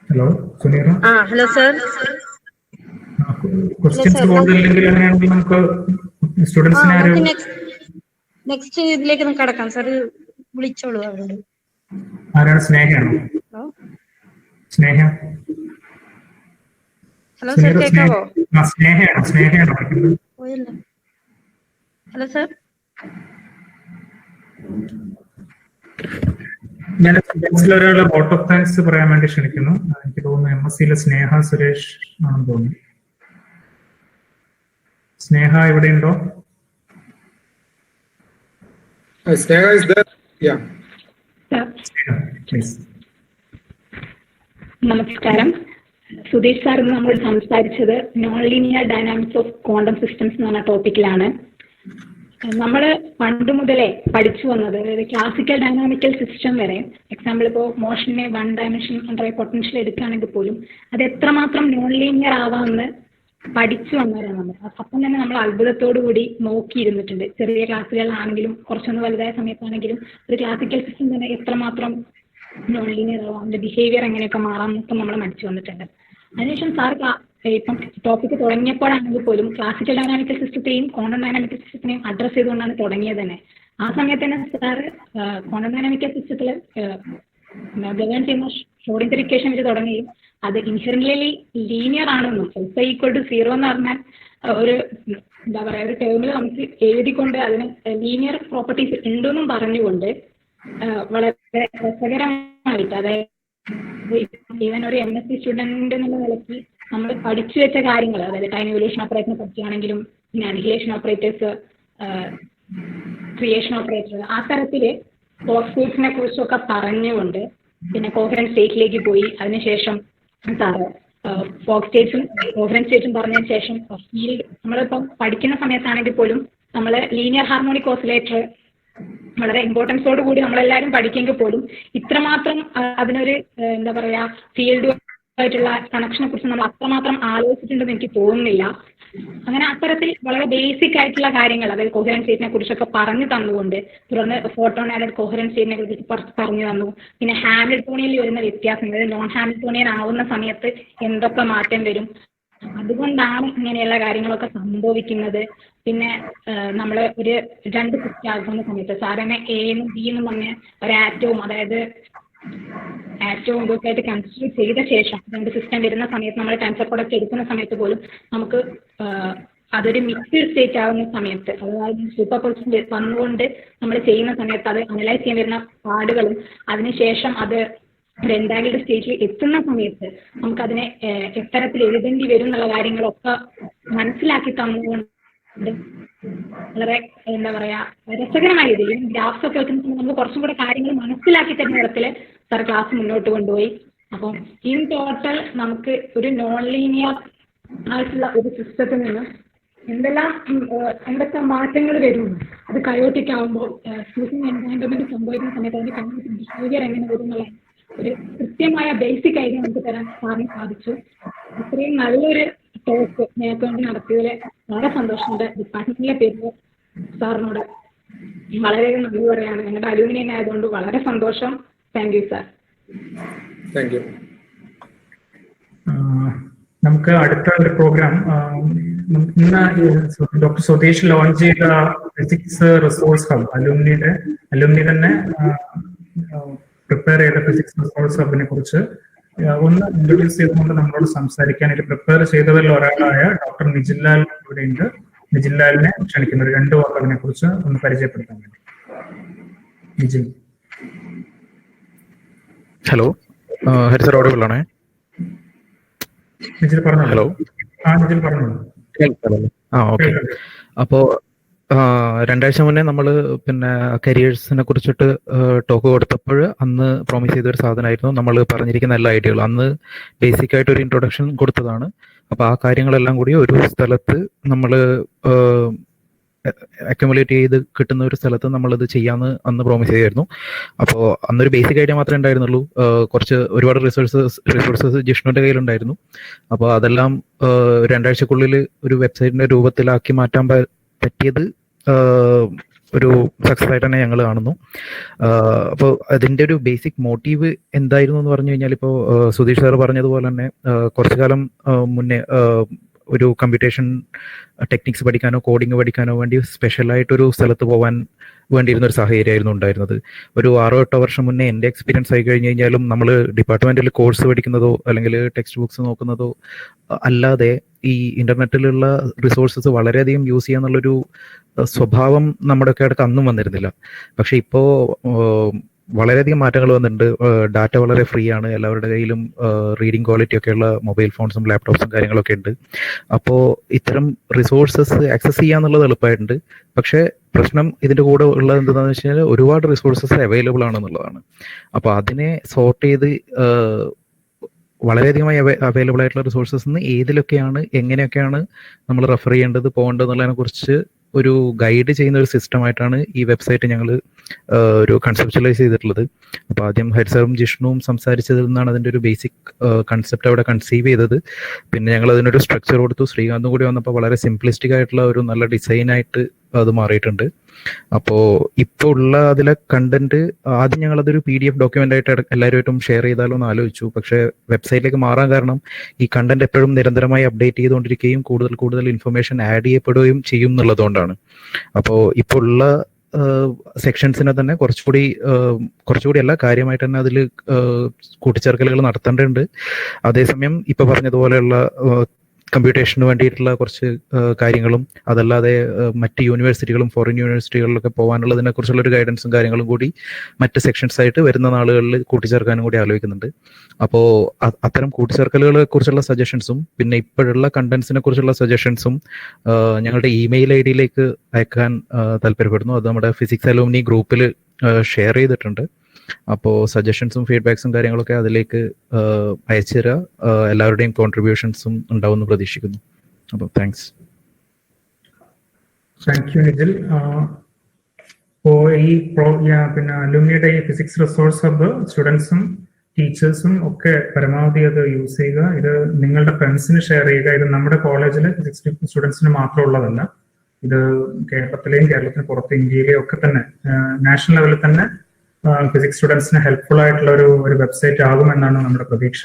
Hello, Sunira. Hello, sir. Questions കൂടുതലെങ്കിൽ അങ്ങനെയാണെങ്കിൽ നമുക്ക് സ്റ്റുഡൻസിനെ next ഇതിലേക്ക് നമുക്ക് കടക്കാം. Sir വിളിച്ചോളൂ അവരോട്. ആരാണ്? സ്നേഹയാണോ? സ്നേഹ. Hello sir, കേൾക്കാവോ? സ്നേഹയാണോ? Hello sir. ഞാൻ ഒരാളെ വോട്ട് ഓഫ് താങ്ക്സ് പറയാൻ വേണ്ടി ക്ഷണിക്കുന്നു. എനിക്ക് തോന്നുന്നു MSc സ്നേഹ സുരേഷ് ആണെന്ന് തോന്നുന്നു. സ്നേഹ എവിടെയുണ്ടോ? Sneha is there. Yeah. Please. നമസ്കാരം. സുധീഷ് സാർ ഇന്ന് നമ്മൾ സംസാരിച്ചത് non linear dynamics of quantum systems എന്ന് പറഞ്ഞ ടോപ്പിക്കിലാണ്. നമ്മൾ പണ്ട് മുതലേ പഠിച്ചു വന്നത്, അതായത് ക്ലാസിക്കൽ ഡൈനാമിക്കൽ സിസ്റ്റം വരെ, എക്സാമ്പിൾ ഇപ്പോൾ മോഷനെ 1 ഡയമെൻഷൻ പൊട്ടൻഷ്യൽ എടുക്കുകയാണെങ്കിൽ പോലും അത് എത്രമാത്രം നോൺ ലീനിയർ ആവാമെന്ന് പഠിച്ചു വന്നവരാണ് നമ്മൾ. അപ്പം തന്നെ നമ്മൾ അത്ഭുതത്തോടു കൂടി നോക്കിയിരുന്നിട്ടുണ്ട്. ചെറിയ ക്ലാസ്സുകളിലാണെങ്കിലും കുറച്ചൊന്ന് വലുതായ സമയത്താണെങ്കിലും ഒരു ക്ലാസിക്കൽ സിസ്റ്റം തന്നെ എത്രമാത്രം നോൺ ലീനിയർ ആവാം, അതിന്റെ ബിഹേവിയർ എങ്ങനെയൊക്കെ മാറാം എന്നൊക്കെ നമ്മൾ പഠിച്ചു വന്നിട്ടുണ്ട്. അതിനുശേഷം സാർ ഇപ്പം ടോപ്പിക്ക് തുടങ്ങിയപ്പോഴാണെങ്കിൽ പോലും ക്ലാസിക്കൽ ഡൈനാമിക്കൽ സിസ്റ്റത്തെയും ക്വാണ്ടം ഡൈനാമിക്കൽ സിസ്റ്റത്തിനെയും അഡ്രസ് ചെയ്തുകൊണ്ടാണ് തുടങ്ങിയത് തന്നെ. ആ സമയത്ത് തന്നെ സാർ ക്വാണ്ടം ഡൈനാമിക്കൽ സിസ്റ്റത്തിൽ ഗവേൺ ചെയ്യുന്ന ഷ്രോഡിംഗർ ഇക്വേഷൻ വെച്ച് തുടങ്ങുകയും അത് ഇൻഹെറന്റ്ലി ലീനിയർ ആണെന്നും L=0 എന്ന് പറഞ്ഞാൽ ഒരു എന്താ പറയുക, ഒരു ടേമിൽ നമുക്ക് എഴുതിക്കൊണ്ട് അതിന് ലീനിയർ പ്രോപ്പർട്ടീസ് ഉണ്ടെന്നും പറഞ്ഞുകൊണ്ട് വളരെ രസകരമായിട്ട്, അതായത് ഈവൻ ഒരു MSc സ്റ്റുഡന്റ് എന്നുള്ള നിലയ്ക്ക് നമ്മൾ പഠിച്ചു വെച്ച കാര്യങ്ങൾ, അതായത് ടൈം ഇവല്യൂഷൻ ഓപ്പറേറ്ററിനെ പറ്റിയാണെങ്കിലും പിന്നെ അനിഹിലേഷൻ ഓപ്പറേറ്റേഴ്സ്, ക്രിയേഷൻ ഓപ്പറേറ്റർ, ആ തരത്തില് ഫോക്സ്പേസിനെ കുറിച്ചൊക്കെ പറഞ്ഞുകൊണ്ട് പിന്നെ കോഹറൻറ്റ് സ്റ്റേറ്റിലേക്ക് പോയി. അതിനുശേഷം സാറ് ഫോക്സ് സ്റ്റേറ്റ്സും കോഹറൻറ്റ് സ്റ്റേറ്റും പറഞ്ഞതിന് ശേഷം ഫീൽഡ് നമ്മളിപ്പം പഠിക്കുന്ന സമയത്താണെങ്കിൽ പോലും നമ്മൾ ലീനിയർ ഹാർമോണിക് ഓസിലേറ്റർ വളരെ ഇമ്പോർട്ടൻസോട് കൂടി നമ്മളെല്ലാവരും പഠിക്കുമെങ്കിൽ പോലും ഇത്രമാത്രം അതിനൊരു എന്താ പറയുക ഫീൽഡുമായിട്ടുള്ള കണക്ഷനെ കുറിച്ച് നമ്മൾ അത്രമാത്രം ആലോചിച്ചിട്ടുണ്ടെന്ന് എനിക്ക് തോന്നുന്നില്ല. അങ്ങനെ അത്തരത്തിൽ വളരെ ബേസിക് ആയിട്ടുള്ള കാര്യങ്ങൾ, അതായത് കോഹറൻറ്റ് സ്റ്റേറ്റിനെ കുറിച്ചൊക്കെ പറഞ്ഞു തന്നുകൊണ്ട്, തുടർന്ന് ഫോട്ടോൺ ആഡഡ് കോഹറൻറ്റ് സ്റ്റേറ്റിനെ കുറിച്ച് പറഞ്ഞു തന്നു. പിന്നെ ഹാമിൽട്ടോണിയനിൽ വരുന്ന വ്യത്യാസം, അതായത് നോൺ ഹാമിൽട്ടോണിയൻ ആവുന്ന സമയത്ത് എന്തൊക്കെ മാറ്റം വരും, അതുകൊണ്ടാണ് ഇങ്ങനെയുള്ള കാര്യങ്ങളൊക്കെ സംഭവിക്കുന്നത്. പിന്നെ നമ്മൾ ഒരു 2 സിസ്റ്റം ആകുന്ന സമയത്ത് സാറിനെ A എന്നും B എന്നും പറഞ്ഞ ഒരു ആറ്റവും, അതായത് ആറ്റവും ഇതൊക്കെ ആയിട്ട് കൺസിഡർ ചെയ്ത ശേഷം 2 സിസ്റ്റം വരുന്ന സമയത്ത് നമ്മൾ ടെൻസർ പ്രോഡക്റ്റ് എടുക്കുന്ന സമയത്ത് പോലും നമുക്ക് അതൊരു മിക്സ്ഡ് സ്റ്റേറ്റ് ആവുന്ന സമയത്ത്, അതായത് സൂപ്പർ പൊസിഷൻ വന്നുകൊണ്ട് നമ്മൾ ചെയ്യുന്ന സമയത്ത് അത് അനലൈസ് ചെയ്യാൻ വരുന്ന പാടുകളും അതിനുശേഷം അത് ഒരു എൻടാങ്കിൾഡ് സ്റ്റേറ്റിൽ എത്തുന്ന സമയത്ത് നമുക്കതിനെ എത്തരത്തിൽ എഴുതേണ്ടി വരും എന്നുള്ള കാര്യങ്ങളൊക്കെ മനസ്സിലാക്കി തന്നുകൊണ്ട് വളരെ എന്താ പറയാ രസകരമായ രീതിയിൽ ഗ്രാഫ്സ് ഒക്കെ വെക്കുന്ന സമയത്ത് നമുക്ക് കുറച്ചും കൂടെ കാര്യങ്ങൾ മനസ്സിലാക്കി തരുന്ന തരത്തിൽ സാർ ക്ലാസ് മുന്നോട്ട് കൊണ്ടുപോയി. അപ്പം ഇൻ ടോട്ടൽ നമുക്ക് ഒരു നോൺ ലീനിയർ ആയിട്ടുള്ള ഒരു സിസ്റ്റത്തിൽ നിന്ന് എന്തൊക്കെ മാറ്റങ്ങൾ വരുന്നു, അത് കയോട്ടിക് ആകുമ്പോൾ എൻവയോൺമെന്റ് സംഭവിക്കുന്ന സമയത്ത് അതിന്റെ കമ്മ്യൂണിറ്റി ബിഹേവിയർ എങ്ങനെ വരും എന്നുള്ള ഒരു കൃത്യമായ ബേസിക് ഐഡിയ നമുക്ക് തരാൻ സാറിന് സാധിച്ചു. ഇത്രയും നല്ലൊരു ടോക്ക് ഞങ്ങൾക്ക് വേണ്ടി നടത്തിയതിൽ വളരെ സന്തോഷമുണ്ട്. ഡിപ്പാർട്ട്മെന്റിലെ പേരിൽ സാറിനോട് വളരെയധികം നന്ദി പറയാണ്. ഞങ്ങളുടെ അലൂമിനിയൻ ആയതുകൊണ്ട് വളരെ സന്തോഷം. Thank you sir. Thank you. നമുക്ക് അടുത്ത ഒരു പ്രോഗ്രാം ഇന്ന് ഡോക്ടർ സുധീഷ് ലോഞ്ച് ചെയ്ത ഫിസിക്സ് റിസോഴ്സ് ഹബ് അലുമിനി തന്നെ പ്രിപ്പയർ ചെയ്ത ഫിസിക്സ് റിസോഴ്സ് ഹബിനെ കുറിച്ച് ഒന്ന് ഇൻട്രൊഡ്യൂസ് ചെയ്തുകൊണ്ട് നമ്മളോട് സംസാരിക്കാൻ ഇത് പ്രിപ്പയർ ചെയ്തവരിൽ ഒരാളായ ഡോക്ടർ നിജിൻലാൽ ഇവിടെ ഉണ്ട്. നിജിൻലാലിനെ ക്ഷണിക്കുന്നു. ഒരു 2 വാക്ക് അതിനെ കുറിച്ച് ഒന്ന് പരിചയപ്പെടുത്താൻ വേണ്ടി. Nizhyn. Hello, Hari sir audible ആണേ? നിജിൽ പറഞ്ഞു. ഹലോ, നിജിൽ പറഞ്ഞു. ഓക്കെ. അപ്പോ 2 ആഴ്ച മുന്നേ നമ്മൾ പിന്നെ കരിയേഴ്സിനെ കുറിച്ചിട്ട് ടോക്ക് കൊടുത്തപ്പോൾ അന്ന് പ്രോമിസ് ചെയ്തൊരു സാധനമായിരുന്നു നമ്മൾ പറഞ്ഞിരിക്കുന്ന എല്ലാ ഐഡിയകളും. അന്ന് ബേസിക് ആയിട്ട് ഒരു ഇൻട്രൊഡക്ഷൻ കൊടുത്തതാണ്. അപ്പൊ ആ കാര്യങ്ങളെല്ലാം കൂടി ഒരു സ്ഥലത്ത് നമ്മൾ അക്യുമുലേറ്റ് ചെയ്ത് കിട്ടുന്ന ഒരു സ്ഥലത്ത് നമ്മളിത് ചെയ്യാന്ന് അന്ന് പ്രോമിസ് ചെയ്തായിരുന്നു. അപ്പോൾ അന്നൊരു ബേസിക് ഐഡിയ മാത്രമേ ഉണ്ടായിരുന്നുള്ളൂ. ഒരുപാട് റിസോഴ്സസ് ജിഷ്ണുവിന്റെ കയ്യിലുണ്ടായിരുന്നു. അപ്പോൾ അതെല്ലാം 2 ആഴ്ചക്കുള്ളിൽ ഒരു വെബ്സൈറ്റിന്റെ രൂപത്തിലാക്കി മാറ്റാൻ പറ്റിയത് ഒരു സക്സസ് ആയിട്ട് തന്നെ ഞങ്ങൾ കാണുന്നു. അപ്പോൾ അതിന്റെ ഒരു ബേസിക് മോട്ടീവ് എന്തായിരുന്നു എന്ന് പറഞ്ഞു കഴിഞ്ഞാൽ, ഇപ്പോൾ സുധീഷ് സാർ പറഞ്ഞതുപോലെ തന്നെ കുറച്ചു കാലം മുന്നേ ഒരു കമ്പ്യൂട്ടേഷൻ ടെക്നിക്സ് പഠിക്കാനോ കോഡിങ് പഠിക്കാനോ വേണ്ടി സ്പെഷ്യലായിട്ടൊരു സ്ഥലത്ത് പോകാൻ വേണ്ടിയിരുന്ന ഒരു സാഹചര്യമായിരുന്നു ഉണ്ടായിരുന്നത്. ഒരു 6-8 വർഷം മുന്നേ എൻ്റെ എക്സ്പീരിയൻസ് ആയി കഴിഞ്ഞ് കഴിഞ്ഞാലും നമ്മൾ ഡിപ്പാർട്ട്മെന്റിൽ കോഴ്സ് പഠിക്കുന്നതോ അല്ലെങ്കിൽ ടെക്സ്റ്റ് ബുക്സ് നോക്കുന്നതോ അല്ലാതെ ഈ ഇന്റർനെറ്റിലുള്ള റിസോഴ്സസ് വളരെയധികം യൂസ് ചെയ്യാന്നുള്ളൊരു സ്വഭാവം നമ്മുടെയൊക്കെ അടുത്ത് അന്നും വന്നിരുന്നില്ല. പക്ഷെ ഇപ്പോൾ വളരെയധികം മാറ്റങ്ങൾ വന്നിട്ടുണ്ട്. ഡാറ്റ വളരെ ഫ്രീ ആണ്. എല്ലാവരുടെ കയ്യിലും റീഡിംഗ് ക്വാളിറ്റി ഒക്കെയുള്ള മൊബൈൽ ഫോൺസും ലാപ്ടോപ്സും കാര്യങ്ങളൊക്കെ ഉണ്ട്. അപ്പോൾ ഇത്തരം റിസോഴ്സസ് ആക്സസ് ചെയ്യാന്നുള്ളത് എളുപ്പമായിട്ടുണ്ട്. പക്ഷെ പ്രശ്നം ഇതിന്റെ കൂടെ ഉള്ളത് എന്താണെന്ന് വെച്ച് കഴിഞ്ഞാൽ ഒരുപാട് റിസോഴ്സസ് അവൈലബിൾ ആണെന്നുള്ളതാണ്. അപ്പോൾ അതിനെ സോർട്ട് ചെയ്ത് വളരെയധികമായി അവൈലബിൾ ആയിട്ടുള്ള റിസോഴ്സസ് ഏതിലൊക്കെയാണ് എങ്ങനെയൊക്കെയാണ് നമ്മൾ റെഫർ ചെയ്യേണ്ടത് പോകേണ്ടത് എന്നുള്ളതിനെ കുറിച്ച് ഒരു ഗൈഡ് ചെയ്യുന്ന ഒരു സിസ്റ്റമായിട്ടാണ് ഈ വെബ്സൈറ്റ് ഞങ്ങൾ ഒരു കൺസെപ്ച്വലൈസ് ചെയ്തിട്ടുള്ളത്. അപ്പോൾ ആദ്യം ഹരിസറും ജിഷ്ണുവും സംസാരിച്ചതിൽ നിന്നാണ് അതിൻ്റെ ഒരു ബേസിക് കൺസെപ്റ്റ് അവിടെ കൺസീവ് ചെയ്തത്. പിന്നെ ഞങ്ങൾ അതിനൊരു സ്ട്രക്ചർ കൊടുത്തു. ശ്രീകാന്തും കൂടി വന്നപ്പോൾ വളരെ സിംപ്ലിസ്റ്റിക് ആയിട്ടുള്ള ഒരു നല്ല ഡിസൈനായിട്ട് അത് മാറിയിട്ടുണ്ട്. അപ്പോൾ ഇപ്പോൾ ഉള്ള അതിലെ കണ്ടന്റ് ആദ്യം ഞങ്ങളതൊരു PDF ഡോക്യുമെന്റ് ആയിട്ട് എല്ലാവരുമായിട്ടും ഷെയർ ചെയ്താലോ എന്ന് ആലോചിച്ചു. പക്ഷേ വെബ്സൈറ്റിലേക്ക് മാറാൻ കാരണം ഈ കണ്ടന്റ് എപ്പോഴും നിരന്തരമായി അപ്ഡേറ്റ് ചെയ്തുകൊണ്ടിരിക്കുകയും കൂടുതൽ ഇൻഫർമേഷൻ ആഡ് ചെയ്യപ്പെടുകയും ചെയ്യും എന്നുള്ളതുകൊണ്ടാണ്. അപ്പോൾ ഇപ്പോൾ ഉള്ള സെക്ഷൻസിനെ തന്നെ കുറച്ചുകൂടി അല്ല കാര്യമായിട്ട് തന്നെ അതിൽ കൂട്ടിച്ചേർക്കലുകൾ നടത്തേണ്ടതുണ്ട്. അതേസമയം ഇപ്പൊ പറഞ്ഞതുപോലെയുള്ള കമ്പ്യൂട്ടേഷന് വേണ്ടിയിട്ടുള്ള കുറച്ച് കാര്യങ്ങളും അതല്ലാതെ മറ്റ് യൂണിവേഴ്സിറ്റികളും ഫോറിൻ യൂണിവേഴ്സിറ്റികളിലൊക്കെ പോകാനുള്ളതിനെ കുറിച്ചുള്ള ഒരു ഗൈഡൻസും കാര്യങ്ങളും കൂടി മറ്റ് സെക്ഷൻസ് ആയിട്ട് വരുന്ന നാളുകളിൽ കൂട്ടിച്ചേർക്കാനും കൂടി ആലോചിക്കുന്നുണ്ട്. അപ്പോൾ അത്തരം കൂട്ടിച്ചേർക്കലുകളെ കുറിച്ചുള്ള സജഷൻസും പിന്നെ ഇപ്പോഴുള്ള കണ്ടന്റ്സിനെ കുറിച്ചുള്ള സജഷൻസും ഞങ്ങളുടെ ഇമെയിൽ ID-യിലേക്ക് അയക്കാൻ താല്പര്യപ്പെടുന്നു. അത് നമ്മുടെ ഫിസിക്സ് അലൂമിനി ഗ്രൂപ്പിൽ ഷെയർ ചെയ്തിട്ടുണ്ട്. അപ്പോൾ സജഷൻസും ഫീഡ്ബാക്സും കാര്യങ്ങളൊക്കെ അതിലേക്ക് അയച്ചു തരിക. എല്ലാവരുടെയും കോൺട്രിബ്യൂഷൻസും ഉണ്ടാവുമെന്ന് പ്രതീക്ഷിക്കുന്നു. അപ്പോൾ താങ്ക്സ്. Thank you Nijil. അപ്പോൾ ഈ പിന്നെ അലുമിനിയുടെ ഈ ഫിസിക്സ് റിസോഴ്സ് ഹബ്ബ് സ്റ്റുഡൻസും ടീച്ചേഴ്സും ഒക്കെ പരമാവധി അത് യൂസ് ചെയ്യുക. ഇത് നിങ്ങളുടെ ഫ്രണ്ട്സിന് ഷെയർ ചെയ്യുക. ഇത് നമ്മുടെ കോളേജിലെ ഫിസിക്സ് സ്റ്റുഡൻസിന് മാത്രമുള്ളതല്ല. ഇത് കേരളത്തിന് പുറത്ത് ഇന്ത്യയിലെയും ഒക്കെ തന്നെ നാഷണൽ ലെവലിൽ തന്നെ ഫിസിക്സ് സ്റ്റുഡൻസിന് ഹെൽപ്ഫുൾ ആയിട്ടുള്ള ഒരു വെബ്സൈറ്റ് ആകുമെന്നാണ് നമ്മുടെ പ്രതീക്ഷ.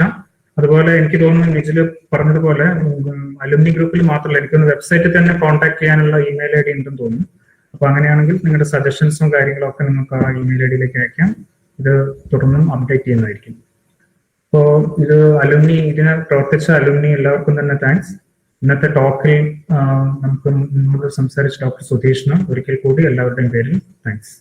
അതുപോലെ എനിക്ക് തോന്നുന്നു നിജിൽ പറഞ്ഞതുപോലെ അലുമിനി ഗ്രൂപ്പിൽ മാത്രമല്ല, എനിക്കൊന്ന് വെബ്സൈറ്റിൽ തന്നെ കോൺടാക്ട് ചെയ്യാനുള്ള ഇമെയിൽ ID ഉണ്ടെന്ന് തോന്നുന്നു. അപ്പൊ അങ്ങനെയാണെങ്കിൽ നിങ്ങളുടെ സജഷൻസും കാര്യങ്ങളും ഒക്കെ നിങ്ങൾക്ക് ആ ഇമെയിൽ ID-യിലേക്ക് അയക്കാം. ഇത് തുടർന്നും അപ്ഡേറ്റ് ചെയ്യുന്നതായിരിക്കും. അപ്പോൾ ഇതിനെ പ്രവർത്തിച്ച അലുമിനി എല്ലാവർക്കും തന്നെ താങ്ക്സ്. ഇന്നത്തെ ടോക്കിൽ നമുക്ക് സംസാരിച്ച ഡോക്ടർ സുധീഷിന് ഒരിക്കൽ കൂടി എല്ലാവരുടെയും പേരിൽ താങ്ക്സ്.